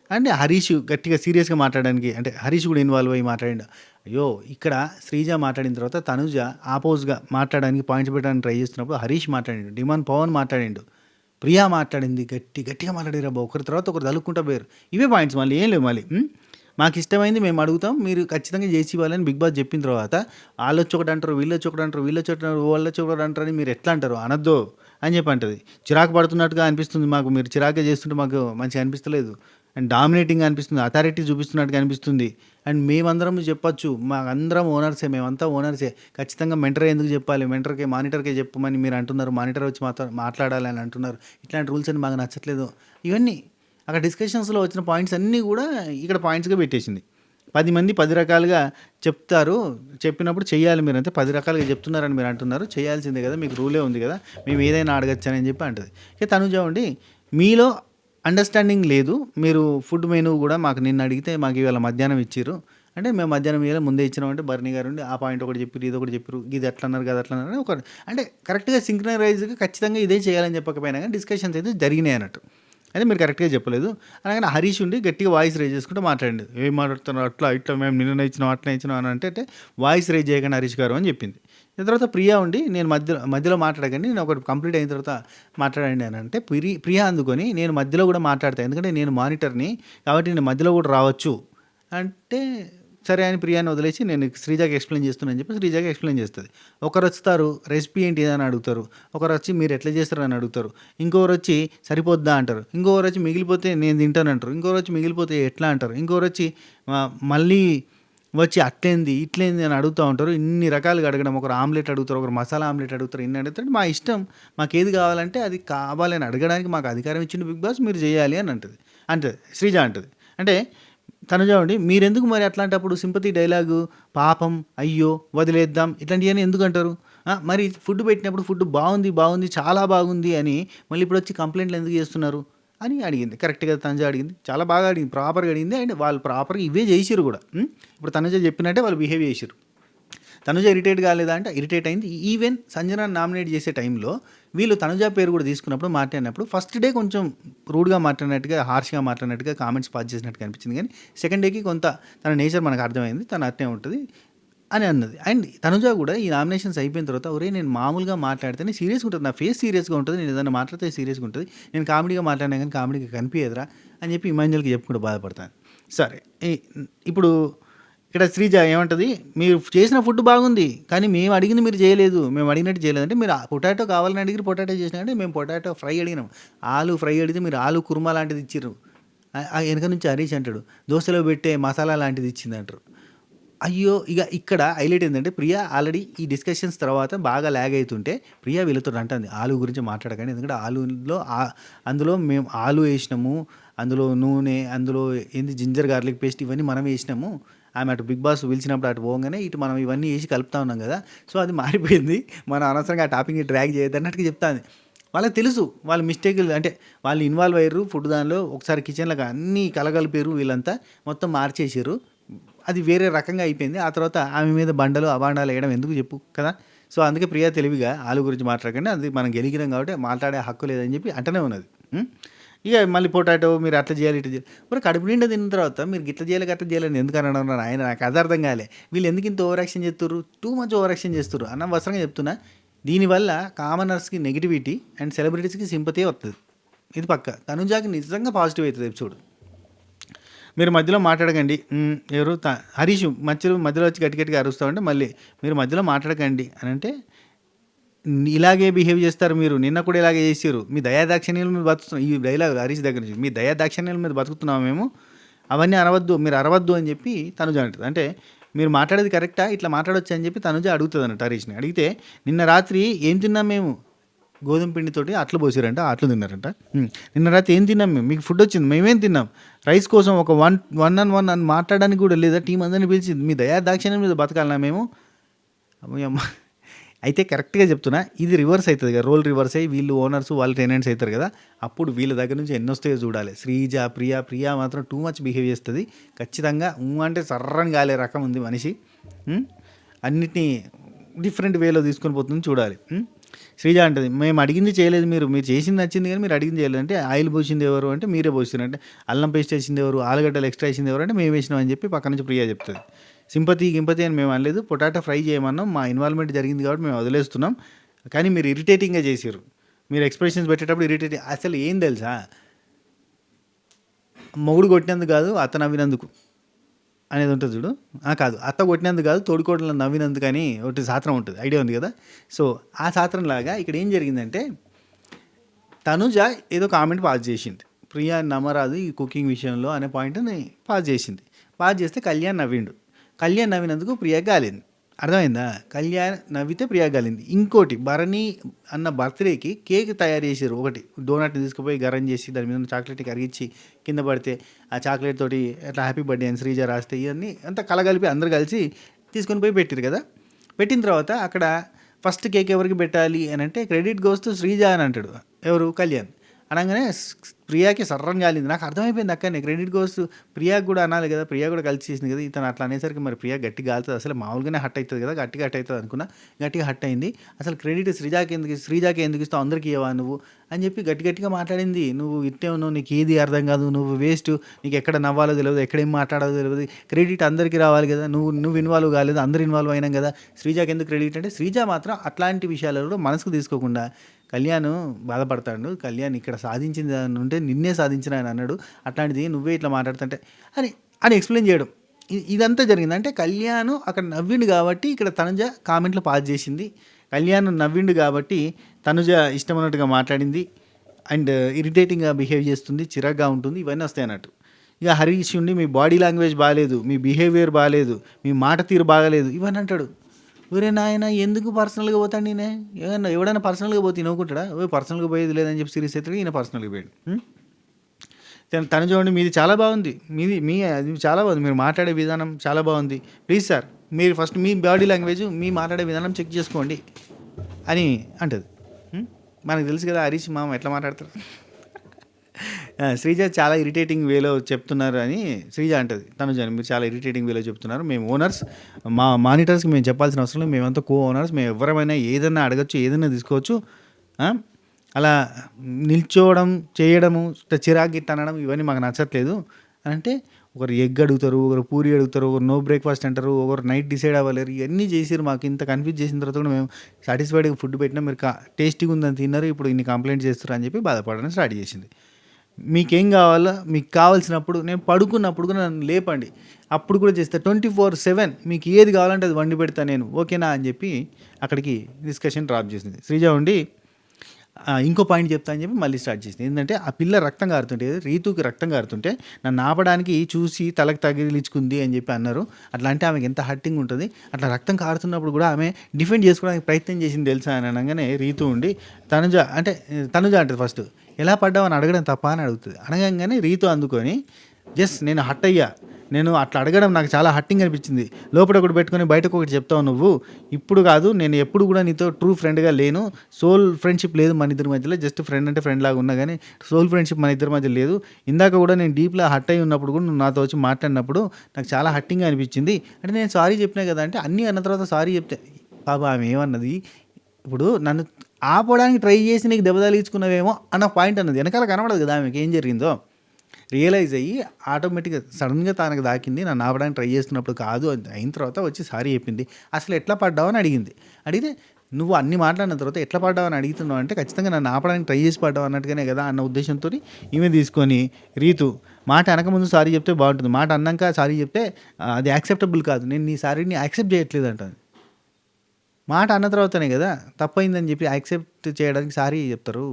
అంటే హరీష్ గట్టిగా సీరియస్గా మాట్లాడడానికి, అంటే హరీష్ కూడా ఇన్వాల్వ్ అయ్యి మాట్లాడిండు. అయ్యో, ఇక్కడ శ్రీజ మాట్లాడిన తర్వాత తనుజ ఆపోజ్గా మాట్లాడడానికి పాయింట్స్ పెట్టడానికి ట్రై చేస్తున్నప్పుడు హరీష్ మాట్లాడిండు, డిమాండ్ పవన్ మాట్లాడిండు, ప్రియా మాట్లాడింది, గట్టిగా మాట్లాడారు. అబ్బా, ఒకరి తర్వాత ఒకరు తలుక్కుంటా పోయారు. ఇవే పాయింట్స్, మళ్ళీ ఏం లేవు. మళ్ళీ మాకు ఇష్టమైంది మేము అడుగుతాం, మీరు ఖచ్చితంగా చేసి ఇవ్వాలని బిగ్ బాస్ చెప్పిన తర్వాత వాళ్ళు వచ్చి ఒకటి అంటారు, వీళ్ళు వచ్చి ఒకటి అంటారు, వీళ్ళు వచ్చి వాళ్ళు వచ్చి ఒకటి అంటారని మీరు ఎట్లా అంటారు, అనద్దు అని చెప్పి అంటది. చిరాకు పడుతున్నట్టుగా అనిపిస్తుంది మాకు, మీరు చిరాకే చేస్తుంటే మాకు మంచిగా అనిపిస్తలేదు అండ్ డామినేటింగ్ అనిపిస్తుంది, అథారిటీ చూపిస్తున్నట్టుగా అనిపిస్తుంది. అండ్ మేమందరం చెప్పొచ్చు, అందరం ఓనర్సే, మేమంతా ఓనర్సే, ఖచ్చితంగా మెంటర్ ఎందుకు చెప్పాలి, మెంటర్కే మానిటర్కే చెప్పమని మీరు అంటున్నారు, మానిటర్ వచ్చి మాట్లాడాలి అని అంటున్నారు, ఇట్లాంటి రూల్స్ అని మాకు నచ్చట్లేదు. ఇవన్నీ అక్కడ డిస్కషన్స్లో వచ్చిన పాయింట్స్ అన్నీ కూడా ఇక్కడ పాయింట్స్గా పెట్టేసింది. 10 మంది 10 రకాలుగా చెప్తారు, చెప్పినప్పుడు చెయ్యాలి మీరు, అంతే 10 రకాలుగా చెప్తున్నారని మీరు అంటున్నారు, చేయాల్సిందే కదా, మీకు రూలే ఉంది కదా, మేము ఏదైనా అడగచ్చని చెప్పి అంటుంది. ఇక తనుజ ఉండి మీలో అండర్స్టాండింగ్ లేదు, మీరు ఫుడ్ మెనూ కూడా మాకు నిన్న అడిగితే మాకు ఇవాళ మధ్యాహ్నం ఇచ్చిర్రు అంటే మేము మధ్యాహ్నం ఇవాళ ముందే ఇచ్చినామంటే బర్నీ గారు ఉండి ఆ పాయింట్ ఒకటి చెప్పారు, ఇది ఒకటి చెప్పారు, ఇది ఎట్లా అన్నారు కదా అట్లా అన్నారు ఒక అంటే కరెక్ట్గా సింక్రనైజ్గా ఖచ్చితంగా ఇదే చేయాలని చెప్పకపోయినా కానీ డిస్కషన్స్ అయితే జరిగినాయి అన్నట్టు. అయితే మీరు కరెక్ట్గా చెప్పలేదు అనగానే హరీష్ ఉండి గట్టిగా వాయిస్ రేజ్ చేసుకుంటూ మాట్లాడండి, ఏం మాట్లాడుతున్నారు అట్లా ఇట్లా మేము నిన్న ఇచ్చినాం అట్లా ఇచ్చినాం అని అంటే వాయిస్ రేజ్ చేయకండి హరీష్ గారు అని చెప్పింది. దాని తర్వాత ప్రియా ఉండి నేను మధ్యలో మాట్లాడకండి, నేను ఒకటి కంప్లీట్ అయిన తర్వాత మాట్లాడండి అని అంటే ప్రియా అందుకొని నేను మధ్యలో కూడా మాట్లాడతాను, ఎందుకంటే నేను మానిటర్ని కాబట్టి నేను మధ్యలో కూడా రావచ్చు అంటే సరే అని ప్రియాని వదిలేసి నేను శ్రీజాకి ఎక్స్ప్లెయిన్ చేస్తున్నాను చెప్పి శ్రీజాకి ఎక్స్ప్లెయిన్ చేస్తుంది. ఒకరు వస్తారు రెసిపీ ఏంటి అని అడుగుతారు, ఒకరు వచ్చి మీరు ఎట్లా చేస్తారు అని అడుగుతారు, ఇంకొకరు వచ్చి సరిపోద్దా అంటారు, ఇంకొకరు వచ్చి మిగిలిపోతే నేను తింటాను అంటారు, ఇంకొకరు వచ్చి మిగిలిపోతే ఎట్లా అంటారు, ఇంకొకరు వచ్చి మళ్ళీ వచ్చి అట్లేంది ఇట్లేంది అని అడుగుతూ ఉంటారు. ఇన్ని రకాలుగా అడగడం, ఒకరు ఆమ్లెట్ అడుగుతారు, ఒకరు మసాలా ఆమ్లెట్ అడుగుతారు, ఇన్ని అడుగుతారు. మా ఇష్టం, మాకు ఏది కావాలంటే అది కావాలని అడగడానికి మాకు అధికారం ఇచ్చిండు బిగ్ బాస్, మీరు చేయాలి అని అంటది శ్రీజ అంటది. అంటే తనుజ ఉండి మీరెందుకు మరి అట్లాంటప్పుడు సింపతి డైలాగు పాపం అయ్యో వదిలేద్దాం ఇట్లాంటివన్నీ ఎందుకు అంటారు, మరి ఫుడ్ పెట్టినప్పుడు ఫుడ్ బాగుంది చాలా బాగుంది అని మళ్ళీ ఇప్పుడు వచ్చి కంప్లైంట్లు ఎందుకు చేస్తున్నారు అని అడిగింది. కరెక్ట్గా తనుజ అడిగింది, చాలా బాగా అడిగింది, ప్రాపర్గా అడిగింది. అండ్ వాళ్ళు ప్రాపర్గా ఇవే చేసిరు కూడా. ఇప్పుడు తనుజ చెప్పినట్టే వాళ్ళు బిహేవ్ చేసిరు. తనుజ ఇరిటేట్ కాలేదా అంటే ఇరిటేట్ అయింది. ఈవెన్ సంజన నామినేట్ చేసే టైంలో వీళ్ళు తనుజ పేరు కూడా తీసుకున్నప్పుడు మాట్లాడినప్పుడు ఫస్ట్ డే కొంచెం రూడ్గా మాట్లాడినట్టుగా, హార్ష్గా మాట్లాడినట్టుగా, కామెంట్స్ పాస్ చేసినట్టుగా అనిపించింది. కానీ సెకండ్ డేకి కొంత తన నేచర్ మనకు అర్థమైంది, తను అట్నే ఉంటుంది అని అన్నది. అండ్ తనుజ కూడా ఈ నామినేషన్స్ అయిపోయిన తర్వాత ఒరే నేను మామూలుగా మాట్లాడితేనే సీరియస్గా ఉంటుంది, నా ఫేస్ సీరియస్గా ఉంటుంది, నేను ఏదైనా మాట్లాడితే సీరియస్గా ఉంటుంది, నేను కామెడీగా మాట్లాడినా కానీ కామెడీగా కనిపించదురా అని చెప్పి ఇమాంజల్కి చెప్పుకుంటూ బాధపడతాను. సరే ఇప్పుడు ఇక్కడ శ్రీజ ఏమంటుంది, మీరు చేసిన ఫుడ్ బాగుంది కానీ మేము అడిగింది మీరు చేయలేదు, మేము అడిగినట్టు చేయలేదు అంటే మీరు పొటాటో కావాలని అడిగి పొటాటో చేసినారంటే మేము పొటాటో ఫ్రై అడిగినాం, ఆలు ఫ్రై అడిగితే మీరు ఆలు కుర్మా లాంటిది ఇచ్చిర్రు. వెనక నుంచి హరీష్ అంటాడు దోశలో పెట్టే మసాలా లాంటిది ఇచ్చింది అంటారు. అయ్యో ఇక ఇక్కడ హైలైట్ ఏంటంటే ప్రియా ఆల్రెడీ ఈ డిస్కషన్స్ తర్వాత బాగా ల్యాగ్ అవుతుంటే ప్రియా వీళ్ళతో అంటుంది ఆలు గురించి మాట్లాడకండి, ఎందుకంటే అందులో మేము ఆలు వేసినాము, అందులో నూనె, అందులో ఏంది జింజర్ గార్లిక్ పేస్ట్ ఇవన్నీ మనం వేసినాము, ఆమె అటు బిగ్ బాస్ పిలిచినప్పుడు అటు పోగానే ఇటు మనం ఇవన్నీ వేసి కలుపుతా ఉన్నాం కదా, సో అది మారిపోయింది, మనం అనవసరంగా ఆ టాపిక్ని డ్రాగ్ చేయొద్దు అన్నట్టుగా చెప్తాను. వాళ్ళకి తెలుసు వాళ్ళ మిస్టేకులు, అంటే వాళ్ళు ఇన్వాల్వ్ అయ్యారు ఫుడ్ దానిలో, ఒకసారి కిచెన్లో అన్నీ కలగలిపారు, వీళ్ళంతా మొత్తం మార్చేసారు, అది వేరే రకంగా అయిపోయింది. ఆ తర్వాత ఆమె మీద బండలు అబాండాలు వేయడం ఎందుకు చెప్పు కదా. సో అందుకే ప్రియా తెలివిగా ఆలు గురించి మాట్లాడకండి, అది మనం గెలిగినాం కాబట్టి మాట్లాడే హక్కు లేదని చెప్పి అంటనే ఉన్నది. ఇక మళ్ళీ పొటాటో మీరు అట్లా చేయాలి ఇట్లా చేయాలి, మరి కడుపు నిండా తిన్న తర్వాత మీరు ఇట్లా చేయాలి అట్లా చేయాలని ఎందుకు అనడం ఆయన నాకు అది అర్థం కాలే. వీళ్ళు ఎందుకు ఇంత ఓవర్ యాక్షన్ చేస్తారు, టూ మచ్ ఓవర్ యాక్షన్ చేస్తారు అన్న వసరంగా చెప్తున్నా. దీనివల్ల కామనర్స్కి నెగిటివిటీ అండ్ సెలబ్రిటీస్కి సింపతి వస్తుంది, ఇది పక్క. తనుజాకి నిజంగా పాజిటివ్ అవుతుంది ఎపిసోడ్. మీరు మధ్యలో మాట్లాడకండి, ఎవరు హరీష్ మధ్యలో వచ్చి గట్టిగా అరుస్తూ ఉంటే మళ్ళీ మీరు మధ్యలో మాట్లాడకండి అని అంటే ఇలాగే బిహేవ్ చేస్తారు మీరు, నిన్న కూడా ఇలాగే చేసారు, మీ దయాదాక్షిణ్యాల మీద బతుకుతున్నాం, ఈ డైలాగ్ హరీష్ దగ్గర నుంచి, మీ దయాదాక్షిణ్యాల మీద బతుకుతున్నాము మేము, అవన్నీ అనవద్దు, మీరు అరవద్దు అని చెప్పి తనుజ అంటుంది. అంటే మీరు మాట్లాడేది కరెక్టా, ఇట్లా మాట్లాడవచ్చు అని చెప్పి తనుజ అడుగుతుంది అన్నట్టు హరీష్ని. అడిగితే నిన్న రాత్రి ఏం తిన్నాం మేము, గోధుమ పిండితోటి అట్లు పోసారంట, అట్లు తిన్నారంట. నిన్న రాత్రి ఏం తిన్నాం మేము, మీకు ఫుడ్ వచ్చింది, మేమేం తిన్నాం, రైస్ కోసం ఒక 1-on-1 అని మాట్లాడడానికి కూడా లేదా, టీం అందరినీ పిలిచి మీ దయాదాక్షిణ్యం మీద బతకాలన్నా మేము. అమ్మ అయితే కరెక్ట్గా చెప్తున్నా, ఇది రివర్స్ అవుతుంది కదా, రోల్ రివర్స్ అయ్యి వీళ్ళు ఓనర్స్ వాళ్ళు టెనెంట్స్ అవుతారు కదా, అప్పుడు వీళ్ళ దగ్గర నుంచి ఎన్ని వస్తాయో చూడాలి. శ్రీజ ప్రియా మాత్రం టూ మచ్ బిహేవ్ చేస్తుంది ఖచ్చితంగా. అంటే సర్రని గాలే రకం ఉంది మనిషి, అన్నిటినీ డిఫరెంట్ వేలో తీసుకొని పోతుంది చూడాలి. శ్రీజ అంటది మేము అడిగింది చేయలేదు, మీరు చేసింది నచ్చింది కానీ మీరు అడిగింది చేయలేదు అంటే, ఆయిల్ పోసింది ఎవరు అంటే మీరే పోసినారు అంటే, అల్లం పేస్ట్ వేసింది ఎవరు, ఆలుగడ్డలు ఎక్స్ట్రా వేసింది ఎవరు అంటే మేము వేసినాం అని చెప్పి పక్క నుంచి ప్రియా చెప్తుంది. సింపతి అని మేము అనలేదు, పొటాటో ఫ్రై చేయమన్నాం, మా ఇన్వాల్వ్మెంట్ జరిగింది కాబట్టి మేము వదిలేస్తున్నాం, కానీ మీరు ఇరిటేటింగ్గా చేసారు, మీరు ఎక్స్ప్రెషన్స్ పెట్టేటప్పుడు ఇరిటేటింగ్. అసలు ఏం తెలుసా, మొగుడు కొట్టినందుకు కాదు అత్త నవ్వినందుకు అనేది ఉంటుంది చూడు, కాదు అత్త కొట్టినందుకు కాదు తోడుకోవడం నవ్వినందుకు అని ఒకటి శాస్త్రం ఉంటుంది, ఐడియా ఉంది కదా. సో ఆ శాస్త్రం లాగా ఇక్కడ ఏం జరిగిందంటే తనుజ ఏదో కామెంట్ పాస్ చేసింది ప్రియా నమ్మరాదు ఈ కుకింగ్ విషయంలో అనే పాయింట్ని పాస్ చేసింది. పాస్ చేస్తే కళ్యాణ్ నవ్విండు. కళ్యాణ్ నవ్వినందుకు ప్రియా గాలింది. అర్థమైందా? కళ్యాణ్ నవ్వితే ప్రియా గాలింది. ఇంకోటి భరణి అన్న బర్త్డేకి కేక్ తయారు చేసారు. ఒకటి డోనట్ని తీసుకుపోయి గరం చేసి దాని మీద ఉన్న చాక్లెట్ కరిగించి కింద పడితే ఆ చాక్లెట్ తోటి అట్లా హ్యాపీ బర్త్డే అని శ్రీజ రాస్తే ఇవన్నీ అంతా కలగలిపి అందరు కలిసి తీసుకొని పోయి పెట్టారు కదా. పెట్టిన తర్వాత అక్కడ ఫస్ట్ కేక్ ఎవరికి పెట్టాలి అని అంటే క్రెడిట్ గోస్ టు శ్రీజ అని అంటాడు. ఎవరు? కళ్యాణ్. అనగానే ప్రియాకి సర్రం కాలింది. నాకు అర్థమైపోయింది అక్కడనే క్రెడిట్ గోస్ ప్రియాకి కూడా అనాలి కదా, ప్రియా కూడా కలిసి చేసింది కదా. ఇతను అట్లా అనేసరికి మరి ప్రియా గట్టిగా కాలుతుంది, అసలు మామూలుగానే హట్ అవుతుంది కదా, గట్టిగా హట్ అవుతుంది అనుకున్నా, గట్టిగా హట్ అయింది. అసలు క్రెడిట్ శ్రీజాకి ఎందుకు ఇస్తావు, అందరికీ ఇవ్వవా నువ్వు అని చెప్పి గట్టిగా మాట్లాడింది. నువ్వు ఇట్టే ఉన్నావు, నీకు ఏది అర్థం కాదు, నువ్వు వేస్ట్, నీకు ఎక్కడ నవ్వాలో తెలియదు, ఎక్కడేం మాట్లాడాలో తెలియదు, క్రెడిట్ అందరికీ రావాలి కదా, నువ్వు ఇన్వాల్వ్ కాలేదు, అందరు ఇన్వాల్వ్ అయినాం కదా, శ్రీజాకి ఎందుకు క్రెడిట్ అంటే శ్రీజ మాత్రం అట్లాంటి విషయాలలో మనసుకు తీసుకోకుండా కళ్యాణ్ బాధపడతాడు. కళ్యాణ్ ఇక్కడ సాధించింది ఉంటే నిన్నే సాధించిన ఆయన అన్నాడు, అట్లాంటిది నువ్వే ఇట్లా మాట్లాడుతుంటే అని ఎక్స్ప్లెయిన్ చేయడం. ఇదంతా జరిగింది. అంటే కళ్యాణ్ అక్కడ నవ్విండు కాబట్టి ఇక్కడ తనుజ కామెంట్లో పాస్ చేసింది. కళ్యాణ్ నవ్విండు కాబట్టి తనుజ ఇష్టం అన్నట్టుగా మాట్లాడింది అండ్ ఇరిటేటింగ్గా బిహేవ్ చేస్తుంది, చిరాగ్గా ఉంటుంది, ఇవన్నీ వస్తాయి అన్నట్టు. ఇక హరీష్ ఉండి మీ బాడీ లాంగ్వేజ్ బాగాలేదు, మీ బిహేవియర్ బాగాలేదు, మీ మాట తీరు బాగాలేదు ఇవన్నీ అంటాడు. ఒరే నాయన ఎందుకు పర్సనల్గా పోతాడు నేనే, ఎవడైనా పర్సనల్గా పోతే నవ్వుకుంటాడా? పర్సనల్గా పోయేది లేదని చెప్పి సీరియస్ అవుతాడు, ఈయన పర్సనల్గా పోయాడు. తను చూడండి, మీది చాలా బాగుంది, అది చాలా బాగుంది, మీరు మాట్లాడే విధానం చాలా బాగుంది, ప్లీజ్ సార్ మీరు ఫస్ట్ మీ బాడీ లాంగ్వేజ్ మీ మాట్లాడే విధానం చెక్ చేసుకోండి అని అంటది. మనకు తెలుసు కదా హరీష్ మామ ఎట్లా మాట్లాడతారు. శ్రీజ చాలా ఇరిటేటింగ్ వేలో చెప్తున్నారు అని శ్రీజ అంటది. తను మీరు చాలా ఇరిటేటింగ్ వేలో చెప్తున్నారు, మేము ఓనర్స్, మా మానిటర్స్కి మేము చెప్పాల్సిన అవసరం లేదు, మేమంతా కో ఓనర్స్, మేము ఎవరైనా ఏదైనా అడగచ్చు, ఏదైనా తీసుకోవచ్చు, అలా నిల్చోవడం చేయడము చిరాకు గిట్ట అనడం ఇవన్నీ మాకు నచ్చట్లేదు అని అంటే, ఒకరు ఎగ్ అడుగుతారు, ఒకరు పూరి అడుగుతారు, ఒకరు నో బ్రేక్ఫాస్ట్ అంటారు, ఒకరు నైట్ డిసైడ్ అవ్వలేరు, ఇవన్నీ చేసారు. మాకు ఇంత కన్ఫ్యూజ్ చేసిన తర్వాత కూడా మేము సాటిస్ఫైడ్గా ఫుడ్ పెట్టినా, మీరు టేస్టీగా ఉందని తిన్నారు, ఇప్పుడు ఇన్ని కంప్లైంట్ చేస్తారు అని చెప్పి బాధపడడం స్టార్ట్ చేసింది. మీకేం కావాలో మీకు కావాల్సినప్పుడు నేను పడుకున్నప్పుడు కూడా నన్ను లేపండి, అప్పుడు కూడా చేస్తా, 24/7 మీకు ఏది కావాలంటే అది వండి పెడతా నేను, ఓకేనా అని చెప్పి అక్కడికి డిస్కషన్ డ్రాప్ చేసింది. శ్రీజ ఉండి ఇంకో పాయింట్ చెప్తా అని చెప్పి మళ్ళీ స్టార్ట్ చేసింది. ఏంటంటే ఆ పిల్ల రక్తం కారుతుంటే, రీతుకి రక్తం కారుతుంటే నన్ను ఆపడానికి చూసి తలకు తగిలించుకుంది అని చెప్పి అన్నారు. అట్లా అంటే ఆమెకి ఎంత హర్టింగ్ ఉంటుంది. అట్లా రక్తం కారుతున్నప్పుడు కూడా ఆమె డిఫెండ్ చేసుకోవడానికి ప్రయత్నం చేసింది తెలుసా అని అనగానే రీతు ఉండి తనుజ అంటే ఫస్ట్ ఎలా పడ్డావని అడగడం తప్ప అని అడుగుతుంది. అడగంగానే రీతు అందుకొని జస్ట్ నేను హట్ అయ్యా, నేను అట్లా అడగడం నాకు చాలా హట్టింగ్ అనిపించింది, లోపల ఒకటి పెట్టుకొని బయటకు ఒకటి చెప్తావు నువ్వు, ఇప్పుడు కాదు, నేను ఎప్పుడు కూడా నీతో ట్రూ ఫ్రెండ్గా లేను, సోల్ ఫ్రెండ్షిప్ లేదు మన ఇద్దరి మధ్యలో, జస్ట్ ఫ్రెండ్ అంటే ఫ్రెండ్ లాగా ఉన్నా కానీ సోల్ ఫ్రెండ్షిప్ మన ఇద్దరి మధ్య లేదు, ఇందాక కూడా నేను డీప్లా హట్ అయి ఉన్నప్పుడు కూడా నువ్వు నాతో వచ్చి మాట్లాడినప్పుడు నాకు చాలా హట్టింగ్ అనిపించింది అంటే నేను సారీ చెప్పినా కదా అంటే, అన్నీ అన్న తర్వాత సారీ చెప్తే బాబా ఆమె ఏమన్నది, ఇప్పుడు నన్ను ఆపడానికి ట్రై చేసి నీకు దెబ్బ తగిలించుకున్నావేమో అన్న పాయింట్ అన్నది, వెనకాల కనబడదు కదా ఆమెకి ఏం జరిగిందో, రియలైజ్ అయ్యి ఆటోమేటిక్గా సడన్గా తనకు దాకింది, నన్ను ఆపడానికి ట్రై చేస్తున్నప్పుడు కాదు అయిన తర్వాత వచ్చి సారీ చెప్పింది. అసలు ఎట్లా పడ్డావు అని అడిగింది. అడిగితే నువ్వు అన్ని మాట్లాడిన తర్వాత ఎట్లా పడ్డావు అని అడుగుతున్నావు అంటే, ఖచ్చితంగా నన్ను ఆపడానికి ట్రై చేసి పడ్డావు అన్నట్టుగానే కదా అన్న ఉద్దేశంతో ఈమె తీసుకొని రీతు మాట అనకముందు సారీ చెప్తే బాగుంటుంది, మాట అన్నాక సారీ చెప్తే అది యాక్సెప్టబుల్ కాదు, నేను నీ సారీని యాక్సెప్ట్ చేయట్లేదు అంటుంది. మాట అన్న తర్వాతనే కదా తప్పైందని చెప్పి యాక్సెప్ట్ చేయడానికి సారీ చెప్తారు,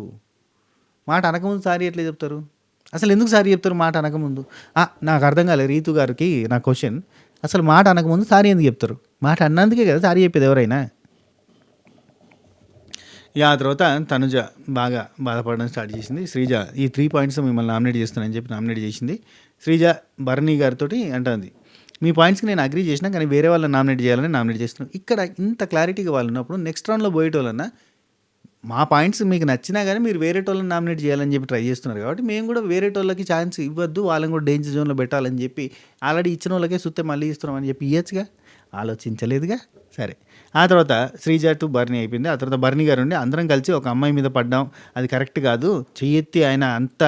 మాట అనకముందు సారీ ఎట్లా చెప్తారు, అసలు ఎందుకు సారీ చెప్తారు మాట అనకముందు? నాకు అర్థం కాలేదు రీతు గారికి నా క్వశ్చన్, అసలు మాట అనకముందు సారీ ఎందుకు చెప్తారు? మాట అన్నందుకే కదా సారీ చెప్పేది ఎవరైనా. ఆ తర్వాత తనుజ బాగా బాధపడడం స్టార్ట్ చేసింది. శ్రీజ ఈ 3 పాయింట్స్ మిమ్మల్ని నామినేట్ చేస్తానని చెప్పి నామినేట్ చేసింది. శ్రీజ భరణి గారితో అంటుంది, మీ పాయింట్స్కి నేను అగ్రీ చేసినా కానీ వేరే వాళ్ళని నామినేట్ చేయాలని నామినేట్ చేస్తున్నాను. ఇక్కడ ఇంత క్లారిటీగా వాళ్ళు ఉన్నప్పుడు నెక్స్ట్ రౌండ్లో పోయేటోళ్ళన్నా మా పాయింట్స్ మీకు నచ్చినా కానీ మీరు వేరే వాళ్ళని నామినేట్ చేయాలని చెప్పి ట్రై చేస్తున్నారు కాబట్టి మేము కూడా వేరే వాళ్ళకి ఛాన్స్ ఇవ్వద్దు, వాళ్ళని కూడా డేంజర్ జోన్లో పెట్టాలని చెప్పి ఆల్రెడీ ఇచ్చిన వాళ్ళకే సుత్తే మళ్ళీ ఇస్తున్నామని చెప్పి ఇవ్వచ్చుగా, ఆలోచించలేదుగా. సరే, ఆ తర్వాత శ్రీజ టు బర్నీ అయిపోయింది. ఆ తర్వాత బర్నీ గారు ఉండి అందరం కలిసి ఒక అమ్మాయి మీద పడ్డాం, అది కరెక్ట్ కాదు, చెయ్యెత్తి ఆయన అంత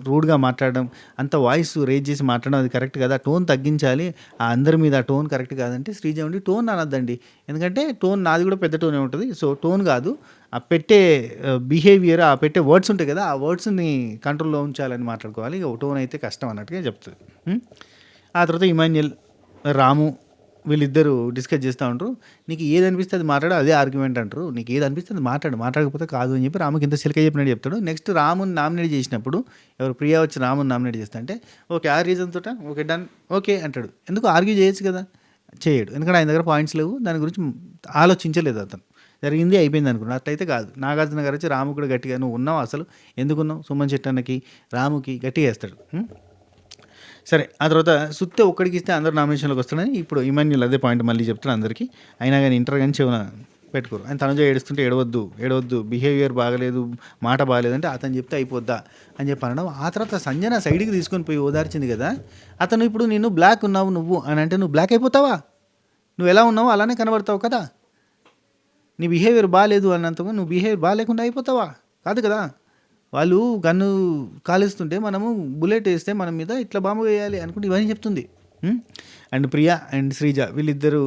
రూడ్గా మాట్లాడడం, అంత వాయిస్ రేజ్ చేసి మాట్లాడడం అది కరెక్ట్ కాదు, ఆ టోన్ తగ్గించాలి, ఆ అందరి మీద ఆ టోన్ కరెక్ట్ కాదంటే శ్రీజ ఉండి టోన్ అనొద్దండి, ఎందుకంటే టోన్ నాది కూడా పెద్ద టోనే ఉంటుంది, సో టోన్ కాదు ఆ పెట్టే బిహేవియర్, ఆ పెట్టే వర్డ్స్ ఉంటాయి కదా ఆ వర్డ్స్ని కంట్రోల్లో ఉంచాలని మాట్లాడుకోవాలి, ఇక టోన్ అయితే కష్టం అన్నట్టుగా చెప్తుంది. ఆ తర్వాత ఇమాన్యుయల్, రాము వీళ్ళిద్దరూ డిస్కస్ చేస్తూ ఉంటారు. నీకు ఏది అనిపిస్తే అది మాట్లాడు, అదే ఆర్గ్యుమెంట్ అంటారు. నీకు ఏది అనిపిస్తే అది మాట్లాడకపోతే కాదు అని చెప్పి రాముకి ఇంత చిలక చెప్పినట్టు చెప్తాడు. నెక్స్ట్ రాముని నామినేట్ చేసినప్పుడు ఎవరు ప్రియా వచ్చి రాముని నామినేట్ చేస్తా అంటే ఓకే ఆ రీజన్ తోట ఓకే డన్ ఓకే అంటాడు. ఎందుకు ఆర్గ్యూ చేయొచ్చు కదా, చేయడు. ఎందుకంటే ఆయన దగ్గర పాయింట్స్ లేవు, దాని గురించి ఆలోచించలేదు అతను. జరిగింది అయిపోయింది అనుకున్నాను. అట్లయితే కాదు. నాగార్జున గారు వచ్చి రాము కూడా గట్టిగా నువ్వు ఉన్నావు అసలు ఎందుకున్నావు సుమన్ శెట్టన్నకి రాముకి గట్టిగా వేస్తాడు. సరే ఆ తర్వాత సుత్తే ఒక్కడికి ఇస్తే అందరు నామినేషన్లోకి వస్తాడని ఇప్పుడు ఇమాన్యుల్ అదే పాయింట్ మళ్ళీ చెప్తాడు అందరికీ. అయినా కానీ ఇంటర్ కానీ చెవున పెట్టుకోరు. ఆయన తనుజ ఏడుస్తుంటే ఏడవద్దు బిహేవియర్ బాగలేదు, మాట బాగలేదు అంటే అతను చెప్తే అయిపోద్దా అని చెప్పి అనడం. ఆ తర్వాత సంజన సైడ్కి తీసుకొని పోయి ఓదార్చింది కదా, అతను ఇప్పుడు నిన్ను బ్లాక్ ఉన్నావు నువ్వు అని అంటే నువ్వు బ్లాక్ అయిపోతావా, నువ్వు ఎలా ఉన్నావో అలానే కనబడతావు కదా, నీ బిహేవియర్ బాగాలేదు అన్నంతగా నువ్వు బిహేవియర్ బాగాలేకుండా అయిపోతావా, కాదు కదా. వాళ్ళు గన్ను కాలుస్తుంటే మనము బుల్లెట్ వేస్తే మన మీద ఇట్లా బాంబు వేయాలి అనుకుంటే ఇవన్నీ చెప్తుంది. అండ్ ప్రియా అండ్ శ్రీజ వీళ్ళిద్దరు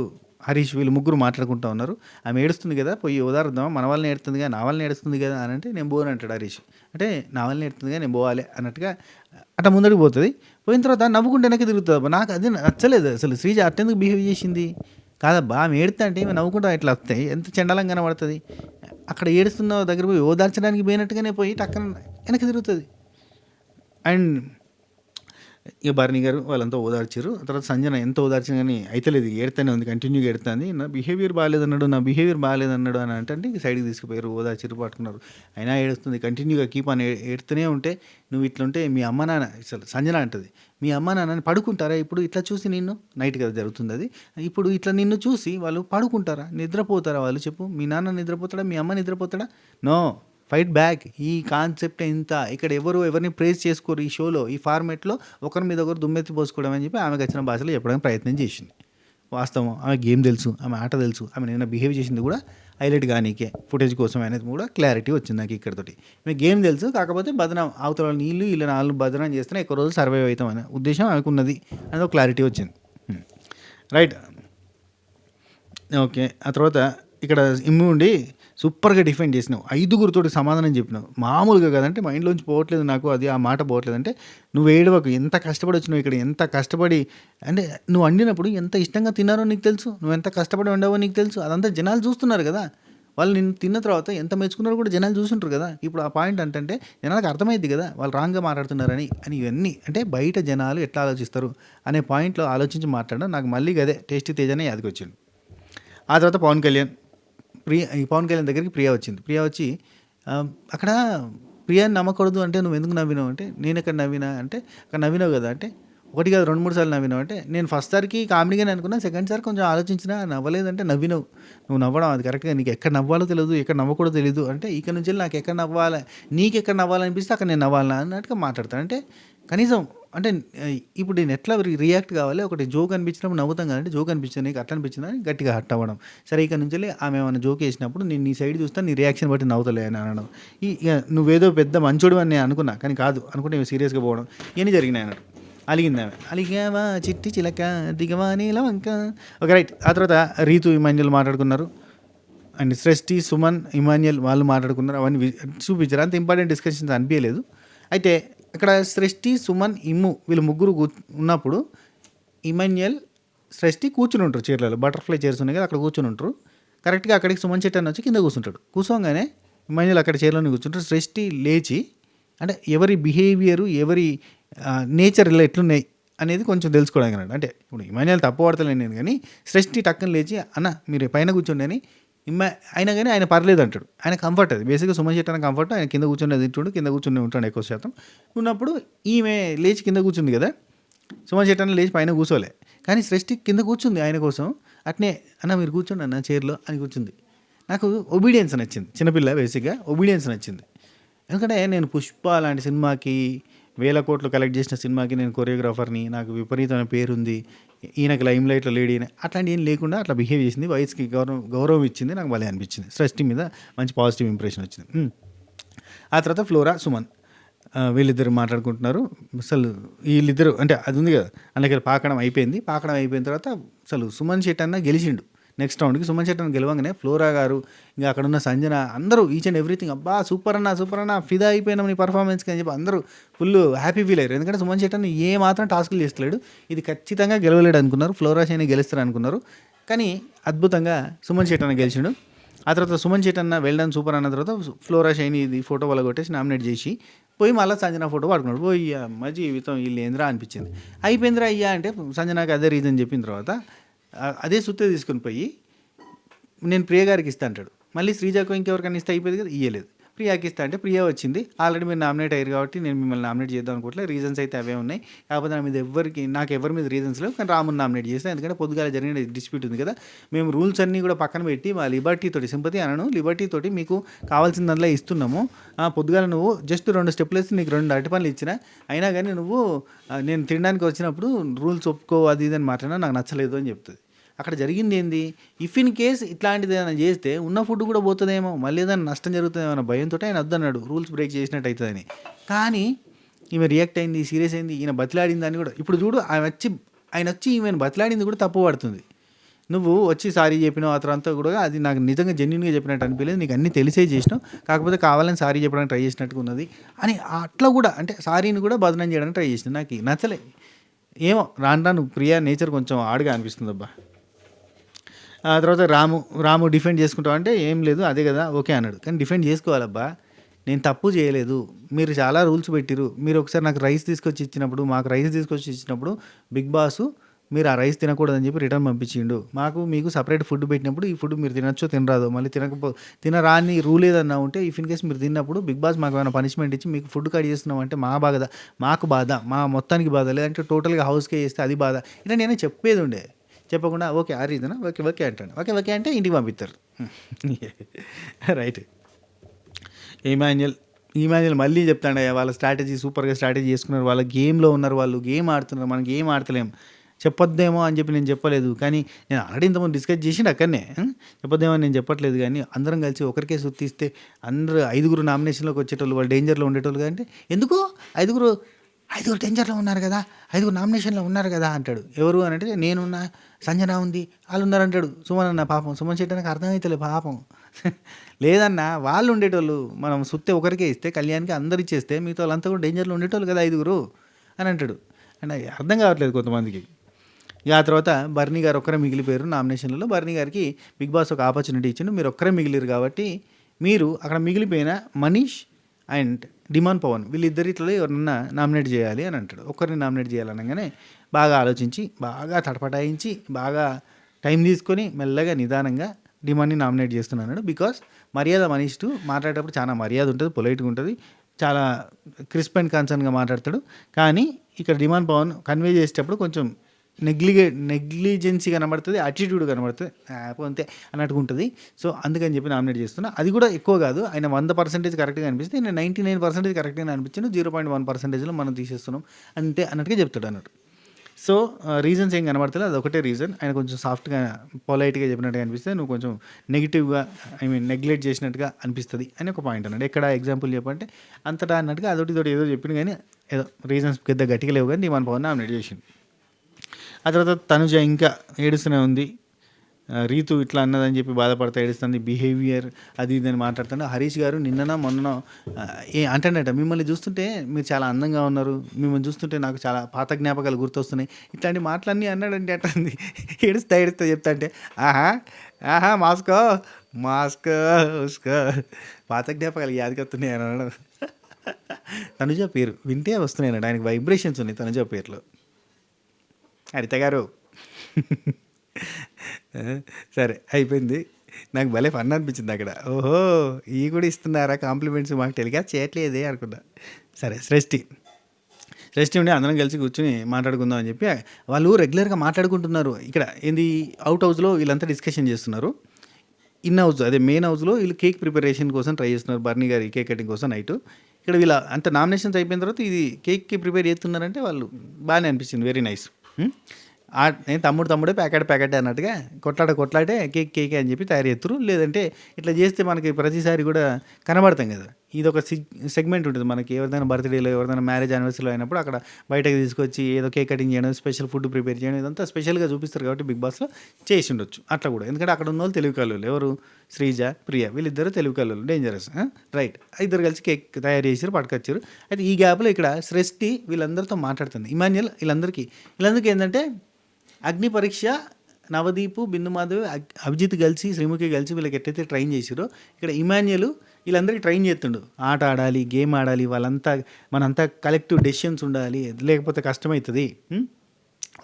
హరీష్ వీళ్ళు ముగ్గురు మాట్లాడుకుంటూ ఉన్నారు. ఆమె ఏడుస్తుంది కదా, పోయి ఉదాహరణ మన వాళ్ళని ఏడుస్తుంది కదా, నా వాళ్ళని ఏడుస్తుంది కదా అని అంటే నేను పోను అంటాడు హరీష్. అంటే నా వాళ్ళని ఏడుతుంది కదా నేను పోవాలి అన్నట్టుగా అట్లా ముందడికి పోతుంది. పోయిన తర్వాత నవ్వుకుంటే వెనక్కి తిరుగుతుంది. నాకు అది నచ్చలేదు అసలు. శ్రీజ అట్టెందుకు బిహేవ్ చేసింది కాదబ్బా, ఆమె ఏడుతా అంటే ఈమె నవ్వుకుంటా ఇట్లా వస్తాయి ఎంత చండాలంగా కనబడుతుంది. అక్కడ ఏడుస్తున్న దగ్గర పోయి ఓదార్చడానికి పోయినట్టుగానే పోయి టక్కన వెనక్కి తిరుగుతుంది. అండ్ ఇక భరణి గారు వాళ్ళంతా ఓదార్చారు. తర్వాత సంజన ఎంత ఓదార్చినా కానీ అయితలేదు, ఏడుతూనే ఉంది, కంటిన్యూగా ఏడుతుంది. నా బిహేవియర్ బాగాలేదన్నాడు అని అంటే సైడ్కి తీసుకుపోయారు, ఓదార్చారు, పట్టుకున్నారు. అయినా ఏడుస్తుంది కంటిన్యూగా కీప్ అని ఏడుతూనే ఉంటే నువ్వు ఇట్లుంటే మీ అమ్మ నాన్న అసలు సంజన అంటది మీ అమ్మ నాన్నని పడుకుంటారా ఇప్పుడు ఇట్లా చూసి నిన్ను, నైట్ కదా జరుగుతుంది అది, ఇప్పుడు ఇట్లా నిన్ను చూసి వాళ్ళు పడుకుంటారా, నిద్రపోతారా వాళ్ళు చెప్పు, మీ నాన్న నిద్రపోతాడా మీ అమ్మ నిద్రపోతాడా, నో ఫైట్ బ్యాక్. ఈ కాన్సెప్ట్ ఇంత ఇక్కడ ఎవరిని ప్రేజ్ చేసుకోరు ఈ షోలో, ఈ ఫార్మేట్లో ఒకరి మీద ఒకరు దుమ్మెత్తి పోసుకోవడం అని చెప్పి ఆమెకు వచ్చిన భాషలో చెప్పడానికి ప్రయత్నం చేసింది. వాస్తవం ఆమె గేమ్ తెలుసు, ఆమె ఆట తెలుసు, ఆమె నిన్న బిహేవ్ చేసింది కూడా హైలైట్ కానీకే ఫుటేజ్ కోసం అనేది కూడా క్లారిటీ వచ్చింది నాకు ఇక్కడతోటి. ఆమె గేమ్ తెలుసు, కాకపోతే బదనాం అవతల నీళ్ళు వీళ్ళ నాలుగు బదనాం చేస్తేనే ఎక్కువ రోజులు సర్వైవ్ అవుతాం అనే ఉద్దేశం ఆమెకు ఉన్నది అనేది ఒక క్లారిటీ వచ్చింది. Right okay. ఆ తర్వాత ఇక్కడ ఇమ్ము ఉండి సూపర్గా డిఫెండ్ చేసినావు, 5గురితోటి సమాధానం చెప్పినావు, మామూలుగా కదంటే మైండ్లోంచి పోవట్లేదు నాకు అది ఆ మాట పోవట్లేదు అంటే నువ్వు ఏడవకు, ఎంత కష్టపడి వచ్చినావు ఇక్కడ, ఎంత కష్టపడి అంటే నువ్వు వండినప్పుడు ఎంత ఇష్టంగా తిన్నారో నీకు తెలుసు, నువ్వు ఎంత కష్టపడి వండావో నీకు తెలుసు, అదంతా జనాలు చూస్తున్నారు కదా, వాళ్ళు నిన్ను తిన్న తర్వాత ఎంత మెచ్చుకున్నారో కూడా జనాలు చూస్తుంటారు కదా. ఇప్పుడు ఆ పాయింట్ అంటే జనాలకు అర్థమైంది కదా వాళ్ళు రాంగ్గా మాట్లాడుతున్నారని అని ఇవన్నీ అంటే బయట జనాలు ఎట్లా ఆలోచిస్తారు అనే పాయింట్లో ఆలోచించి మాట్లాడడం నాకు మళ్ళీ అదే టేస్టీ తేజనే యాదకొచ్చింది. ఆ తర్వాత పవన్ కళ్యాణ్ దగ్గరికి ప్రియా వచ్చింది. ప్రియా వచ్చి అక్కడ ప్రియాని నమ్మకూడదు అంటే నువ్వు ఎందుకు నవ్వినావు అంటే నేను ఎక్కడ నవ్వినా అంటే అక్కడ నవ్వినావు కదా అంటే ఒకటి కాదు 2-3 సార్లు నవ్వినావు అంటే నేను ఫస్ట్ సారికి కామెడీగానే అనుకున్నా, సెకండ్ సారి కొంచెం ఆలోచించినా నవ్వలేదంటే నవ్వినావు, నువ్వు నవ్వడం అది కరెక్ట్గా నీకు ఎక్కడ నవ్వాలో తెలియదు ఎక్కడ నవ్వకూడదో తెలియదు అంటే ఇక నుంచి నాకు ఎక్కడ నవ్వాలి నీకు ఎక్కడ నవ్వాలనిపిస్తే అక్కడ నేను నవ్వాలన్నా అన్నట్టుగా మాట్లాడతాను. అంటే కనీసం అంటే ఇప్పుడు నేను ఎట్లా రియాక్ట్ కావాలి, ఒకటి జోక్ అనిపించినప్పుడు నవ్వుతాం కదంటే జోక్ అనిపించింది నీకు అట్లా అనిపించింది అని గట్టిగా హట్ అవ్వడం. సరే ఇక నుంచి ఆమె ఏమైనా జోక్ వేసినప్పుడు నేను నీ సైడ్ చూస్తాను, నీ రియాక్షన్ బట్టి నవ్వుతలే అని అనడం. ఇక నువ్వేదో పెద్ద మంచోడు అని నేను అనుకున్నా కానీ కాదు అనుకుంటే సీరియస్గా పోవడం ఇవన్నీ జరిగినాయి అన్నాడు. అలిగింది ఆమె, అలిగావా చిట్టి చిలక దిగవా నీల వంక. Okay right. ఆ తర్వాత రీతు ఇమాన్యుల్ మాట్లాడుకున్నారు అండ్ సృష్టి సుమన్ ఇమాన్యుల్ వాళ్ళు మాట్లాడుకున్నారు. అవన్నీ చూపించారు, అంత ఇంపార్టెంట్ డిస్కషన్స్ అనిపించలేదు. అయితే ఇక్కడ సృష్టి సుమన్ ఇమ్ము వీళ్ళు ముగ్గురు ఉన్నప్పుడు ఇమాన్యుల్ సృష్టి కూర్చుని ఉంటారు చీరలలో, బటర్ఫ్లై చైర్స్ ఉన్నాయి కదా అక్కడ కూర్చుని ఉంటారు. కరెక్ట్గా అక్కడికి సుమన్ చెట్టు వచ్చి కింద కూర్చుంటాడు. కూర్చోగానే ఇమాన్యుల్ అక్కడ చైర్లోనే కూర్చుంటారు. సృష్టి లేచి అంటే ఎవరి బిహేవియరు ఎవరి నేచర్ ఇలా ఎట్లున్నాయి అనేది కొంచెం తెలుసుకోవడానికి అన్నాడు. అంటే ఇప్పుడు ఇమాన్యుల్ తప్పు పడతలేను నేను కానీ సృష్టి టక్కన లేచి అన్న మీరు పైన కూర్చోండి అని అయినా కానీ ఆయన పర్లేదు అంటాడు. ఆయన కంఫర్ట్ అది బేసిక్గా సుమన్ శెట్టి కంఫర్ట్, ఆయన కింద కూర్చొని తింటుండు, కింద కూర్చొని ఉంటాడు ఎక్కువ శాతం. ఉన్నప్పుడు ఈమె లేచి కింద కూర్చుంది కదా, సుమన్ శెట్టి లేచి పైన కూర్చోలే కానీ సృష్టి కింద కూర్చుంది ఆయన కోసం. అట్నే అన్న మీరు కూర్చోండి అన్న చైర్లో అని కూర్చుంది. నాకు ఒబీడియన్స్ నచ్చింది, చిన్నపిల్ల బేసిక్గా ఒబీడియన్స్ నచ్చింది. ఎందుకంటే నేను పుష్ప లాంటి సినిమాకి 1000 కోట్లు కలెక్ట్ చేసిన సినిమాకి నేను కొరియోగ్రాఫర్ని, నాకు విపరీతమైన పేరుంది, ఈయనకి లైమ్ లైట్లో లేడీ అట్లాంటి ఏం లేకుండా అట్లా బిహేవ్ చేసింది, వయసుకి గౌరవం ఇచ్చింది. నాకు భలే అనిపించింది, సృష్టి మీద మంచి పాజిటివ్ ఇంప్రెషన్ వచ్చింది. ఆ తర్వాత ఫ్లోరా సుమన్ వీళ్ళిద్దరు మాట్లాడుకుంటున్నారు. అసలు వీళ్ళిద్దరు అంటే అది ఉంది కదా అందుకే పాకడం అయిపోయిన తర్వాత అసలు సుమన్ శెట్టి అన్న గెలిచిండు. నెక్స్ట్ రౌండ్కి. సుమన్ శెట్టి గెలవంగానే ఫ్లోరా గారు, ఇంకా అక్కడ ఉన్న సంజన, అందరూ ఈచ్ అండ్ ఎవ్రీథింగ్, అబ్బా సూపర్ అన్న ఫిదా అయిపోయినాం నీ పర్ఫార్మెన్స్కి అని చెప్పి అందరూ ఫుల్ హ్యాపీ ఫీల్ అయ్యారు. ఎందుకంటే సుమన్ శెట్టి ఏ మాత్రం టాస్క్లు చేస్తలేడు, ఇది ఖచ్చితంగా గెలవలేడు అనుకున్నారు. ఫ్లోరా షైని గెలుస్తారు అనుకున్నారు, కానీ అద్భుతంగా సుమన్ శెట్టి గెలిచిండు. ఆ తర్వాత సుమన్ శెట్టి వెల్డన్ సూపర్ అన్న తర్వాత ఫ్లోరా షైని ఇది ఫోటో వల్ల కొట్టేసి నామినేట్ చేసి పోయి మళ్ళీ సంజన ఫోటో పడుకున్నాడు. పోయి అమ్మ జీవితం వీళ్ళు ఏంద్రా అనిపించింది. అయిపోయిందిరా అయ్యా అంటే సంజనాకి అదే రీజన్ చెప్పిన తర్వాత అదే సుత్తే తీసుకుని పోయి నేను ప్రియ గారికి ఇస్తా అంటాడు. మళ్ళీ శ్రీజాకు ఇంకెవరికైనా ఇస్తే అయిపోయింది కదా, ఇయ్యలేదు. ప్రియాకి ఇస్తా అంటే ప్రియా వచ్చింది. ఆల్రెడీ మీరు నామినేట్ అయ్యారు కాబట్టి నేను మిమ్మల్ని నామినేట్ చేద్దాం అనుకోవట్లేదు, రీజన్స్ అయితే అవే ఉన్నాయి. కాకపోతే నా మీద నాకు ఎవరి మీద రీజన్స్ లేవు, కానీ రాముని నామినేట్ చేస్తాను. ఎందుకంటే పొద్దుగాల జరిగిన డిస్ప్యూట్ ఉంది కదా, మేము రూల్స్ అన్నీ కూడా పక్కన పెట్టి మా లిబర్టీ తోటి, సింపతి అనను, లిబర్టీ తోటి మీకు కావాల్సిన దాంట్లో ఇస్తున్నాము. పొద్దుగాల నువ్వు జస్ట్ 2 స్టెప్లు వేసి నీకు 2 అరటి పనులు ఇచ్చిన, అయినా కానీ నువ్వు నేను తినడానికి వచ్చినప్పుడు రూల్స్ ఒప్పుకో అది ఇది అని మాట్లాడినా నాకు నచ్చలేదు అని చెప్తుంది. అక్కడ జరిగింది ఏంది, ఇఫ్ ఇన్ కేస్ ఇట్లాంటిది ఏదైనా చేస్తే ఉన్న ఫుడ్ కూడా పోతుందేమో, మళ్ళీ ఏదైనా నష్టం జరుగుతుందేమో అన్న భయంతో ఆయన వద్దన్నాడు, రూల్స్ బ్రేక్ చేసినట్టు అవుతుందని. కానీ ఈమె రియాక్ట్ అయింది, సీరియస్ అయింది, ఈయన బతిలాడింది దాన్ని కూడా. ఇప్పుడు చూడు ఆయన వచ్చి ఈమెను బతిలాడింది కూడా తప్పు పడుతుంది. నువ్వు వచ్చి సారీ చెప్పినావు ఆ తర్వాత కూడా అది నాకు నిజంగా జెన్యున్గా చెప్పినట్టు అనిపించలేదు, నీకు అన్నీ తెలిసే చేసినావు, కాకపోతే కావాలని సారీ చెప్పడానికి ట్రై చేసినట్టుగా ఉన్నది అని అట్లా కూడా, అంటే సారీని కూడా బదనం చేయడానికి ట్రై చేసింది. నాకు నచ్చలే. ఏమో రాను ప్రియా నేచర్ కొంచెం ఆడుగా అనిపిస్తుంది అబ్బా. ఆ తర్వాత రాము డిఫెండ్ చేసుకుంటావు అంటే ఏం లేదు అదే కదా ఓకే అన్నాడు. కానీ డిఫెండ్ చేసుకోవాలబ్బా, నేను తప్పు చేయలేదు, మీరు చాలా రూల్స్ పెట్టిరు. మీరు ఒకసారి నాకు రైస్ తీసుకొచ్చి ఇచ్చినప్పుడు, మాకు రైస్ తీసుకొచ్చి ఇచ్చినప్పుడు బిగ్ బాస్ మీరు ఆ రైస్ తినకూడదని చెప్పి రిటర్న్ పంపించిండు. మీకు సపరేట్ ఫుడ్ పెట్టినప్పుడు ఈ ఫుడ్ మీరు తినచ్చో తినరాదో, మళ్ళీ తినరాని రూల్ ఏదన్నా ఉంటే ఇఫ్ ఇన్ కేస్ మీరు తిన్నప్పుడు బిగ్ బాస్ మాకు ఏమైనా పనిష్మెంట్ ఇచ్చి మీకు ఫుడ్ కట్ చేస్తున్నాం అంటే మాకు బాధ, మా మొత్తానికి బాధ, లేదంటే టోటల్గా హౌస్కే చేస్తే అది బాధ. ఇలా నేనే చెప్పేది ఉండే, చెప్పకుండా ఓకే ఆ రీజనా ఓకే అంటాను. ఓకే అంటే ఇంటికి పంపిస్తారు. రైట్. ఈమాన్యుల్ మళ్ళీ చెప్తాడు వాళ్ళ స్ట్రాటజీ సూపర్గా స్ట్రాటజీ చేసుకున్నారు, వాళ్ళ గేమ్లో ఉన్నారు, వాళ్ళు గేమ్ ఆడుతున్నారు, మనం గేమ్ ఆడతలేం, చెప్పొద్దేమో అని చెప్పి నేను చెప్పలేదు. కానీ నేను ఆల్రెడీ ఇంతకుముందు డిస్కస్ చేసిండు అక్కడనే, చెప్పొద్దేమో అని నేను చెప్పట్లేదు. కానీ అందరం కలిసి ఒకరికే సుత్తిస్తే అందరూ 5 నామినేషన్లోకి వచ్చేటోళ్ళు, వాళ్ళు డేంజర్లో ఉండేటోళ్ళు. అంటే ఎందుకు 5 డేంజర్లో ఉన్నారు కదా, 5 నామినేషన్లో ఉన్నారు కదా అంటాడు. ఎవరు అని అంటే నేనున్నా, సంజన ఉంది, వాళ్ళు ఉన్నారంటాడు. సుమన్ అన్న పాపం, సుమన్ శెట్టి నాకు అర్థమవుతలే పాపం. లేదన్నా వాళ్ళు ఉండేటోళ్ళు, మనం సుత్తే ఒకరికే ఇస్తే కళ్యాణ్కి అందరు ఇచ్చేస్తే మిగతా వాళ్ళంతా కూడా డేంజర్లో ఉండేటోళ్ళు కదా 5 అని అంటాడు. అంటే అర్థం కావట్లేదు కొంతమందికి. ఇక ఆ తర్వాత బర్నీ గారు ఒక్కరే మిగిలిపోయారు నామినేషన్లలో. బర్నీ గారికి బిగ్ బాస్ ఒక ఆపర్చునిటీ ఇచ్చిండు, మీరు ఒక్కరే మిగిలిరు కాబట్టి మీరు అక్కడ మిగిలిపోయిన మనీష్ అండ్ డిమాండ్ పవన్ వీళ్ళిద్దరిట్లో ఎవరన్నా నామినేట్ చేయాలి అని అంటాడు. ఒక్కరిని నామినేట్ చేయాలనగానే బాగా ఆలోచించి, బాగా తటపటాయించి, బాగా టైం తీసుకొని మెల్లగా నిదానంగా డిమాండ్ని నామినేట్ చేస్తున్నాడు. బికాస్ మర్యాద మనీష్ మాట్లాడేటప్పుడు చాలా మర్యాద ఉంటుంది, పొలైట్గా ఉంటుంది, చాలా క్రిస్ప్ అండ్ కన్సర్న్గా మాట్లాడతాడు. కానీ ఇక్కడ డిమాండ్ పవన్ కన్వే చేసేటప్పుడు కొంచెం నెగ్లిజెన్సీ కనబడుతుంది, అటిట్యూడ్ కనబడుతుంది, అంతే అన్నట్టుగా ఉంటుంది. సో అందుకని చెప్పి నామినేట్ చేస్తున్నా. అది కూడా ఎక్కువ కాదు, ఆయన 100% కరెక్ట్గా అనిపిస్తుంది, నేను 99% కరెక్ట్గా అనిపించాను, 0.1%లో మనం తీసేస్తున్నాం అంతే అన్నట్టుగా చెప్తాడు అన్నట్టు. సో రీజన్స్ ఏం కనబడతలేదు, అది ఒకటే రీజన్. ఆయన కొంచెం సాఫ్ట్గా పొలైట్గా చెప్పినట్టుగా అనిపిస్తే, నువ్వు కొంచెం నెగిటివ్గా నెగ్లెక్ట్ చేసినట్టుగా అనిపిస్తుంది అని ఒక పాయింట్ అన్నాడు. ఎక్కడ ఎగ్జాంపుల్ చెప్పంటే అంతటా అన్నట్టుగా అదొకటి ఏదో చెప్పింది, కానీ ఏదో రీజన్స్ పెద్ద గట్టిగా లేవు, కానీ డిమాండ్ పవన్ నామినేట్ చేసింది. ఆ తర్వాత తనుజ ఇంకా ఏడుస్తూనే ఉంది, రీతు ఇట్లా అన్నదని చెప్పి బాధపడతా ఏడుస్తుంది, బిహేవియర్ అది ఇదని మాట్లాడుతుంటే హరీష్ గారు మొన్న అంటాడట, మిమ్మల్ని చూస్తుంటే మీరు చాలా అందంగా ఉన్నారు, మిమ్మల్ని చూస్తుంటే నాకు చాలా పాత జ్ఞాపకాలు గుర్తొస్తున్నాయి, ఇట్లాంటి మాటలన్నీ అన్నాడంటే అట్టుంది. ఏడుస్తా చెప్తా అంటే ఆహా మాస్కో ఉస్కో పాత జ్ఞాపకాలు యాదకొస్తున్నాయి అని అన్నాడు. తనుజ పేరు వింటే వస్తున్నాయి అన్నాడు, ఆయనకి వైబ్రేషన్స్ ఉన్నాయి తనుజ పేరులో. హరిత గారు సరే అయిపోయింది. నాకు భలే ఫన్ అనిపించింది అక్కడ. ఓహో ఈ కూడా ఇస్తున్నారా కాంప్లిమెంట్స్, మాకు టెలికాస్ట్ చేయట్లేదే అనుకున్నా. సరే శ్రేష్ఠి ఉండి అందరం కలిసి కూర్చొని మాట్లాడుకుందాం అని చెప్పి వాళ్ళు రెగ్యులర్గా మాట్లాడుకుంటున్నారు. ఇక్కడ ఏంది అవుట్ హౌస్లో వీళ్ళంతా డిస్కషన్ చేస్తున్నారు. ఇన్ హౌస్ అదే మెయిన్ హౌస్లో వీళ్ళు కేక్ ప్రిపరేషన్ కోసం ట్రై చేస్తున్నారు, బర్నీ గారి కేక్ కటింగ్ కోసం నైట్. ఇక్కడ వీళ్ళ అంత నామినేషన్స్ అయిపోయిన తర్వాత ఇది కేక్కి ప్రిపేర్ చేస్తున్నారంటే వాళ్ళు బాగానే అనిపించింది, వెరీ నైస్. నేను తమ్ముడే ప్యాకెట్ అన్నట్టుగా కొట్లాటే కేకే అని చెప్పి తయారు చేస్తారు. లేదంటే ఇట్లా చేస్తే మనకి ప్రతిసారి కూడా కనబడతాం కదా, ఇదొక సెగ్మెంట్ ఉంటుంది మనకి. ఎవరిదైనా బర్త్డేలో, ఎవరిదైనా మ్యారేజ్ యానివర్సరీలో అయినప్పుడు అక్కడ బయటకు తీసుకొచ్చి ఏదో కేక్ కటింగ్ చేయడం, స్పెషల్ ఫుడ్ ప్రిపేర్ చేయడం, ఇదంతా స్పెషల్గా చూపిస్తారు కాబట్టి బిగ్ బాస్లో చేసి ఉండొచ్చు అట్లా కూడా. ఎందుకంటే అక్కడ ఉన్న వాళ్ళు తెలివి కళ్ళు, ఎవరు శ్రీజ, ప్రియ, వీళ్ళిద్దరు తెలివి కళ్ళు, డేంజరస్. రైట్, ఇద్దరు కలిసి కేక్ తయారు చేసారు, పట్టుకొచ్చారు. అయితే ఈ గ్యాప్లో ఇక్కడ సృష్టి వీళ్ళందరితో మాట్లాడుతుంది. ఇమాన్యుయల్ వీళ్ళందరికీ ఏంటంటే అగ్ని పరీక్ష నవదీపు, బిందు మాధవి, అభిజిత్ కలిసి, శ్రీముఖి కలిసి వీళ్ళకి ఎట్టయితే ట్రైన్ చేసిరో ఇక్కడ ఇమాన్యుయల్ వీళ్ళందరికీ ట్రైన్ చేస్తుండు. ఆట ఆడాలి, గేమ్ ఆడాలి, వాళ్ళంతా మనంతా కలెక్టివ్ డెసిషన్స్ ఉండాలి, లేకపోతే కష్టమవుతుంది.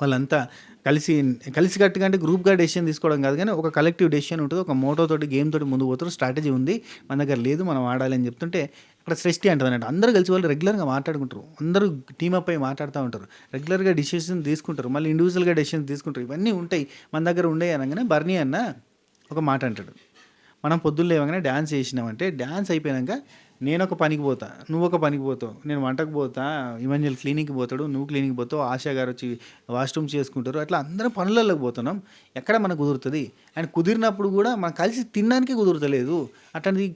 వాళ్ళంతా కలిసికట్టుగా అంటే గ్రూప్గా డెసిషన్ తీసుకోవడం కాదు, కానీ ఒక కలెక్టివ్ డెసిషన్ ఉంటుంది, ఒక మోటో తోటి గేమ్ తోటి ముందుకు పోతారు, స్ట్రాటజీ ఉంది, మన దగ్గర లేదు, మనం ఆడాలి అని చెప్తుంటే అక్కడ సృష్టి అంటుంది అన్నట్టు. అందరూ కలిసి వాళ్ళు రెగ్యులర్గా మాట్లాడుకుంటారు, అందరూ టీమప్ అయి మాట్లాడుతూ ఉంటారు, రెగ్యులర్గా డిసిషన్ తీసుకుంటారు, మళ్ళీ ఇండివిజువల్గా డెసిషన్ తీసుకుంటారు, ఇవన్నీ ఉంటాయి మన దగ్గర ఉండే అనగానే బర్నీ అన్న ఒక మాట అంటాడు. మనం పొద్దున్న లేవగానే డ్యాన్స్ చేసినామంటే డ్యాన్స్ అయిపోయాక నేను ఒక పనికి పోతా, నువ్వు ఒక పనికి పోతావు, నేను వంటకు పోతా, ఇమాన్యుయల్ క్లినిక్కి పోతాడు, నువ్వు క్లినిక్కి పోతావు, ఆశా గారు వచ్చి వాష్రూమ్స్ చేసుకుంటారు, అట్లా అందరం పనులలోకి పోతున్నాం, ఎక్కడ మనకు కుదురుతుంది. అండ్ కుదిరినప్పుడు కూడా మనం కలిసి తినడానికి కుదురుతలేదు, అట్లాంటిది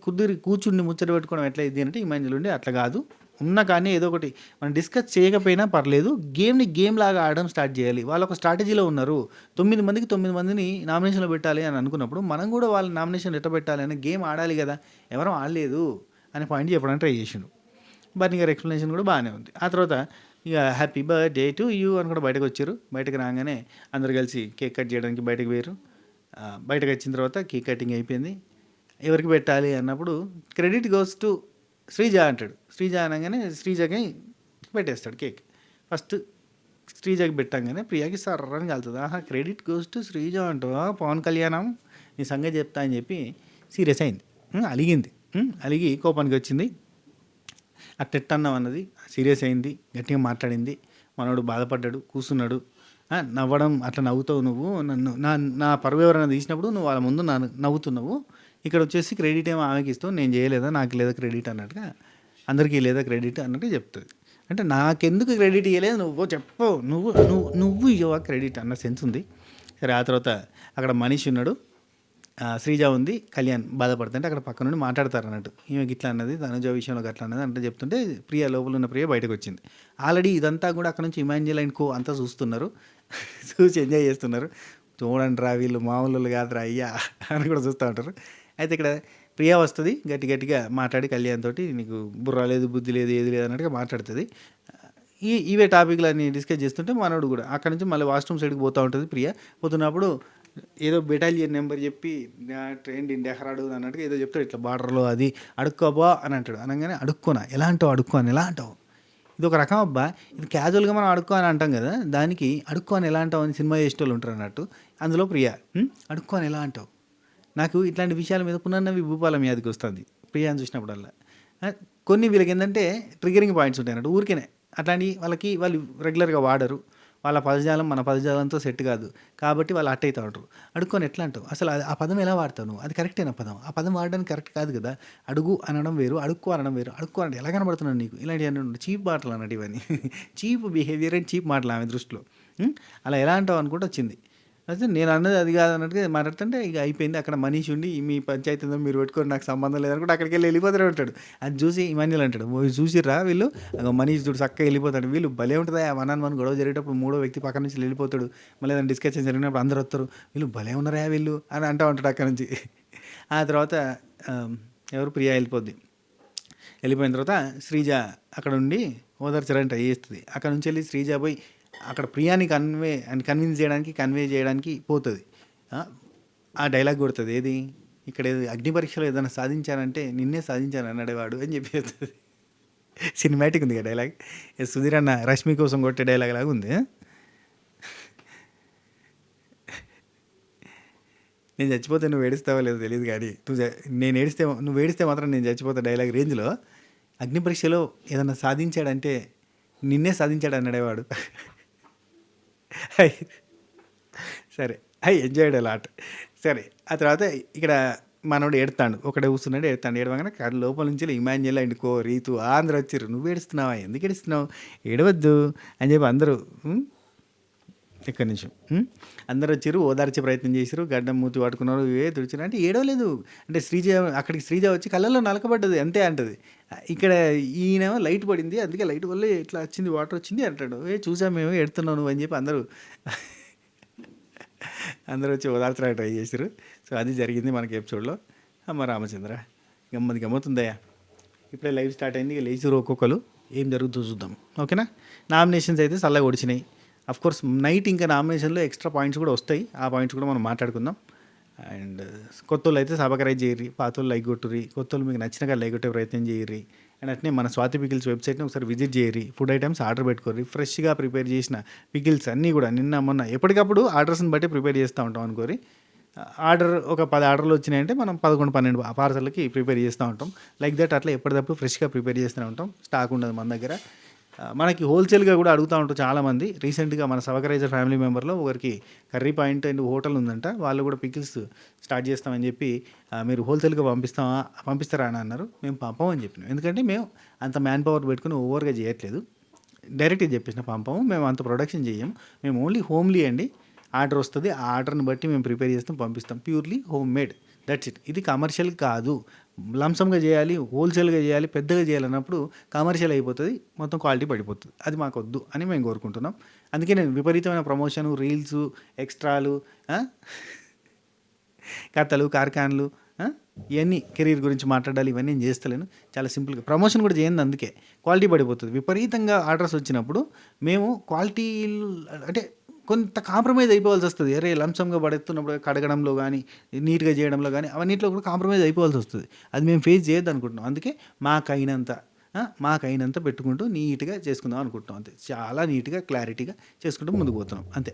కూర్చుని ముచ్చట పెట్టుకోవడం ఎట్లా ఇది అంటే ఇమాన్యుయల్ ఉండి అట్లా కాదు, ఉన్నా కానీ ఏదో ఒకటి మనం డిస్కస్ చేయకపోయినా పర్లేదు, గేమ్ లాగా ఆడడం స్టార్ట్ చేయాలి. వాళ్ళు ఒక స్ట్రాటజీలో ఉన్నారు, 9 మందిని నామినేషన్లో పెట్టాలి అని అనుకున్నప్పుడు మనం కూడా వాళ్ళ నామినేషన్ ఎట్ట పెట్టాలి అని గేమ్ ఆడాలి కదా, ఎవరూ ఆడలేదు అనే పాయింట్ చెప్పడానికి ట్రై చేసిండు. బర్నీ గారి ఎక్స్ప్లెనేషన్ కూడా బాగానే ఉంది. ఆ తర్వాత ఇక హ్యాపీ బర్త్డే టు యూ అని కూడా బయటకు వచ్చారు. బయటకు రాగానే అందరు కలిసి కేక్ కట్ చేయడానికి బయటకు పోయారు. బయటకు వచ్చిన తర్వాత కేక్ కటింగ్ అయిపోయింది. ఎవరికి పెట్టాలి అన్నప్పుడు క్రెడిట్ గోస్ టు శ్రీజ అంటాడు. శ్రీజ అనగానే శ్రీజకి పెట్టేస్తాడు కేక్. ఫస్ట్ శ్రీజకి పెట్టంగానే ప్రియాకి సర్రని కలుతుంది. క్రెడిట్ గోస్ టు శ్రీజ అంటావా, పవన్ కళ్యాణం నీ సంగతి చెప్తా అని చెప్పి సీరియస్ అయింది, అలిగింది, అలిగి కోపానికి వచ్చింది. అట్టెట్టన్నాం అన్నది సీరియస్ అయింది, గట్టిగా మాట్లాడింది. మనోడు బాధపడ్డాడు, కూర్చున్నాడు, నవ్వడం అట్లా నవ్వుతావు నువ్వు, నన్ను నా పరువు ఎవరైనా తీసినప్పుడు నువ్వు వాళ్ళ ముందు నవ్వుతున్నావు, ఇక్కడ వచ్చేసి క్రెడిట్ ఏమో ఆమెకి ఇస్తావు, నేను చేయలేదా, నాకు లేదా క్రెడిట్ అన్నట్టుగా, అందరికీ లేదా క్రెడిట్ అన్నట్టు చెప్తుంది. అంటే నాకెందుకు క్రెడిట్ ఇవ్వలేదు, నువ్వు చెప్పు, నువ్వు ఇవ్వవా క్రెడిట్ అన్న సెన్స్ ఉంది. సరే, ఆ తర్వాత అక్కడ మనీష్ ఉన్నాడు, శ్రీజ ఉంది, కళ్యాణ్ బాధపడుతుంటే అక్కడ పక్క నుండి మాట్లాడతారు అన్నట్టు. ఈమెకి ఇట్లా అన్నది, తనుజ విషయంలో అట్లా అన్నది అంటే చెప్తుంటే ప్రియ లోపల ఉన్న ప్రియ బయటకు వచ్చింది. ఆల్రెడీ ఇదంతా కూడా అక్కడ నుంచి ఇమాన్యుయల్ అండ్ కో అంతా చూస్తున్నారు, చూసి ఎంజాయ్ చేస్తున్నారు. చూడండి రా వీళ్ళు మామూలు కాదురా అయ్యా అని కూడా చూస్తూ ఉంటారు. అయితే ఇక్కడ ప్రియా వస్తుంది, గట్టిగా మాట్లాడి కళ్యాణ్ తోటి నీకు బుర్ర లేదు, బుద్ధి లేదు, ఏది లేదు అన్నట్టుగా మాట్లాడుతుంది. ఇవే టాపిక్లన్నీ డిస్కస్ చేస్తుంటే మనోడు కూడా అక్కడ నుంచి మళ్ళీ వాష్రూమ్ సైడ్కి పోతూ ఉంటుంది. ప్రియ పోతున్నప్పుడు ఏదో బెటాలియన్ నెంబర్ చెప్పి ట్రైన్ డెహ్రాడు అన్నట్టుగా ఏదో చెప్తాడు, ఇట్లా బార్డర్లో అది అడుక్కోబా అని అంటాడు. అనగానే అడుక్కోనా, ఎలా అంటావు, అడుక్కోని ఎలా అంటావు, ఇది ఒక రకం అబ్బా, ఇది క్యాజువల్గా మనం అడుక్కో అని అంటాం కదా, దానికి అడుక్కోని ఎలా అంటావు అని సినిమా చేసేటోళ్ళు ఉంటారు అన్నట్టు. అందులో ప్రియ అడుక్కోని ఎలా అంటావు, నాకు ఇట్లాంటి విషయాల మీద పునర్నవి భూపాలం మీదకి వస్తుంది ప్రియాని చూసినప్పుడల్లా. కొన్ని వీళ్ళకి ఏంటంటే ట్రిగరింగ్ పాయింట్స్ ఉంటాయి అన్నట్టు, ఊరికేనే అట్లాంటి వాళ్ళు రెగ్యులర్గా వాడరు, వాళ్ళ పదజాలం మన పదజాలంతో సెట్ కాదు కాబట్టి వాళ్ళు అట్ అవుతూ ఉంటారు. అడుక్కొని ఎట్లా అంటావు, అసలు ఆ పదం ఎలా వాడతావు నువ్వు, అది కరెక్టేనా పదం, ఆ పదం వాడడానికి కరెక్ట్ కాదు కదా, అడుగు అనడం వేరు, అడుక్కో అనడం వేరు, అడుక్కో అంటే ఎలా కనబడుతున్నాను నీకు, ఇలాంటి అన్నట్టు చీప్ మాటలు అన్నట్టు, ఇవన్నీ చీప్ బిహేవియర్ అండ్ చీప్ మాటలు ఆమె దృష్టిలో. అలా ఎలా అంటావు అనుకుంటూ వచ్చింది. అయితే నేను అన్నది అది కాదు అన్నట్టుగా మాట్లాడుతుంటే ఇక అయిపోయింది. అక్కడ మనీష్ ఉండి మీ పంచాయతీ మీరు పెట్టుకొని నాకు సంబంధం లేదనుకుంటే అక్కడికి వెళ్ళిపోతాడు ఉంటాడు. అది చూసి ఇమాన్యుయల్ అంటాడు, చూసిర్రా వీళ్ళు మనీష్ చూడు చక్కగా వెళ్ళిపోతాడు, వీళ్ళు భలే ఉంటుందా మన గొడవ జరిగేటప్పుడు మూడో వ్యక్తి పక్కన నుంచి వెళ్ళిపోతాడు, మళ్ళీ ఏదైనా డిస్కషన్ జరిగినప్పుడు అందరూ వస్తారు, వీళ్ళు భలే ఉన్నారా వీళ్ళు అని అంటూ ఉంటాడు అక్కడ నుంచి. ఆ తర్వాత ఎవరు ప్రియా వెళ్ళిపోయిన తర్వాత శ్రీజ అక్కడ ఉండి ఓదార్చడానికి ట్రై చేస్తుంది. అక్కడ నుంచి వెళ్ళి శ్రీజ పోయి అక్కడ ప్రియాని కన్విన్స్ చేయడానికి పోతుంది. ఆ డైలాగ్ కొడుతుంది, ఏది ఇక్కడ అగ్ని పరీక్షలో ఏదైనా సాధించానంటే నిన్నే సాధించాను అన్నాడేవాడు అని చెప్పేస్తుంది. సినిమాటిక్ ఉంది కదా డైలాగ్, సుధీర్ అన్న రష్మి కోసం కొట్టే డైలాగ్ లాగా ఉంది. నేను చచ్చిపోతే నువ్వు ఏడుస్తావో లేదో తెలియదు, కానీ నువ్వు ఏడిస్తే మాత్రం నేను చచ్చిపోతా డైలాగ్ రేంజ్లో అగ్ని పరీక్షలో ఏదైనా సాధించాడంటే నిన్నే సాధించాడు అన్నాడేవాడు. సరే, ఎంజాయ్డ్ అలాట్. సరే, ఆ తర్వాత ఇక్కడ మనోడు ఏడుతాడు, ఒకటే కూర్చున్నాడు, ఏడవగానే లోపల నుంచి ఇమాన్యుయల్ అండ్ కో రీతు అందరూ వచ్చారు. నువ్వు ఏడుస్తున్నావా, ఎందుకు ఏడుస్తున్నావు, ఏడవద్దు అని చెప్పి అందరూ ఇక్కడి నుంచి అందరూ వచ్చారు, ఓదార్చే ప్రయత్నం చేశారు, గడ్డం మూతి పట్టుకున్నారు, తుడిచారు. అంటే ఏడవలేదు. అంటే శ్రీజ అక్కడికి శ్రీజ వచ్చి కళ్ళల్లో నలకబడ్డది అంతే అంటది. ఇక్కడ ఈయనేమో లైట్ పడింది, అందుకే లైట్ వల్లే ఇట్లా వచ్చింది, వాటర్ వచ్చింది అంటాడు. చూసాం మేము, ఎడుతున్నావు నువ్వు అని చెప్పి అందరూ వచ్చి ఓదార్చడానికి ట్రై చేశారు. సో అది జరిగింది మనకి ఎపిసోడ్లో. అమ్మ రామచంద్ర, గమ్మత్తుందయ్యా. ఇప్పుడే లైవ్ స్టార్ట్ అయింది, ఇక లేచిరు ఒక్కొక్కరు, ఏం జరుగుతుందో చూద్దాం. ఓకేనా. నామినేషన్స్ అయితే చల్లగా ఒడిచినాయి. కోర్స్ నైట్ ఇంకా నామినేషన్లో ఎక్స్ట్రా పాయింట్స్ కూడా వస్తాయి, ఆ పాయింట్స్ కూడా మనం మాట్లాడుకుందాం. అండ్ కొత్త వాళ్ళు అయితే సబ్స్క్రైబ్ చేయర్రి, పాత వాళ్ళు లైక్ కొట్టుర్రి, కొత్త వాళ్ళు మీకు నచ్చినగా లైక్ కొట్టే ప్రయత్నం చేయర్రి. అండ్ అట్నే మన స్వాతి పికిల్స్ వెబ్సైట్ని ఒకసారి విజిట్ చేయర్రి. ఫుడ్ ఐటమ్స్ ఆర్డర్ పెట్టుకోర్రి. ఫ్రెష్గా ప్రిపేర్ చేసిన పికిల్స్ అన్నీ కూడా నిన్న మొన్న ఎప్పటికప్పుడు ఆర్డర్స్ని బట్టి ప్రిపేర్ చేస్తూ ఉంటాం అనుకోరి. ఆర్డర్ ఒక 10 ఆర్డర్లు వచ్చినాయంటే మనం 11-12 పార్సల్కి ప్రిపేర్ చేస్తూ ఉంటాం. లైక్ దట్ అట్లా ఎప్పటికప్పుడు ఫ్రెష్గా ప్రిపేర్ చేస్తూనే ఉంటాం. స్టాక్ ఉండదు మన దగ్గర. మనకి హోల్సేల్గా కూడా అడుగుతూ ఉంటారు చాలామంది. రీసెంట్గా మన సబకరైజర్ ఫ్యామిలీ మెంబర్లో ఒకరికి కర్రీ పాయింట్ అండ్ హోటల్ ఉందంట, వాళ్ళు కూడా పికిల్స్ స్టార్ట్ చేస్తామని చెప్పి మీరు హోల్సేల్గా పంపిస్తారా అని అన్నారు. మేము పంపమని చెప్పినాం, ఎందుకంటే మేము అంత మ్యాన్ పవర్ పెట్టుకుని ఓవర్గా చేయట్లేదు. డైరెక్ట్గా చెప్పేసిన పంపము, మేము అంత ప్రొడక్షన్ చేయము, మేము ఓన్లీ హోమ్లీ అండి. ఆర్డర్ వస్తుంది, ఆ ఆర్డర్ని బట్టి మేము ప్రిపేర్ చేస్తాం, పంపిస్తాం. Purely home made, that's it. ఇది కమర్షియల్ కాదు. లంసంగా చేయాలి, హోల్సేల్గా చేయాలి, పెద్దగా చేయాలన్నప్పుడు కమర్షియల్ అయిపోతుంది, మొత్తం క్వాలిటీ పడిపోతుంది. అది మాకు వద్దు అని మేము కోరుకుంటున్నాం. అందుకే నేను విపరీతమైన ప్రమోషన్, రీల్స్, ఎక్స్ట్రాలు, కథలు, కార్ఖాన్లు, ఇవన్నీ కెరీర్ గురించి మాట్లాడాలి, ఇవన్నీ నేను చేస్తలేను. చాలా సింపుల్గా ప్రమోషన్ కూడా చేయండి, అందుకే క్వాలిటీ పడిపోతుంది. విపరీతంగా ఆర్డర్స్ వచ్చినప్పుడు మేము క్వాలిటీ అంటే కొంత కాంప్రమైజ్ అయిపోవాల్సి వస్తుంది. అరే లంసంగా పడేస్తున్నప్పుడు కడగడంలో కానీ, నీట్గా చేయడంలో కానీ, అవన్నిట్లో కూడా కాంప్రమైజ్ అయిపోవాల్సి వస్తుంది. అది మేము ఫేస్ చేయొద్దు అనుకుంటున్నాం. అందుకే మాకైనంత పెట్టుకుంటూ నీట్గా చేసుకుందాం అనుకుంటున్నాం. అంతే, చాలా నీట్గా క్లారిటీగా చేసుకుంటూ ముందుకు పోతున్నాం అంతే.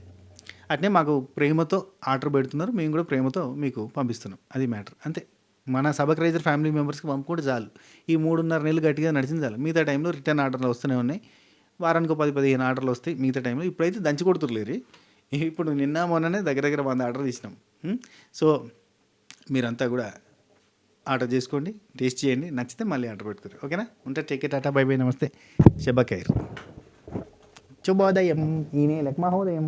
అట్నే మాకు ప్రేమతో ఆర్డర్ పెడుతున్నారు, మేము కూడా ప్రేమతో మీకు పంపిస్తున్నాం. అది మ్యాటర్ అంతే. మన సబ్స్క్రైబర్ ఫ్యామిలీ మెంబర్స్కి పంపుకుంటే చాలు. ఈ 3.5 నెలలు గట్టిగా నడిచింది చాలు. మిగతా టైంలో రిటర్న్ ఆర్డర్లు వస్తూనే ఉన్నాయి. వారానికి 10-15 ఆర్డర్లు వస్తాయి మిగతా టైంలో. ఇప్పుడైతే దంచి కొడుతుర్లేరు. ఇప్పుడు నిన్న మొన్ననే దగ్గర 100 ఆర్డర్లు ఇచ్చినాం. సో మీరంతా కూడా ఆర్డర్ చేసుకోండి, టేస్ట్ చేయండి, నచ్చితే మళ్ళీ ఆర్డర్ పెట్టుకోరు. ఓకేనా. ఉంటా. Take care, Tata, by by, నమస్తే, శుభోదయం, ఈయనే లక్మహోదయం.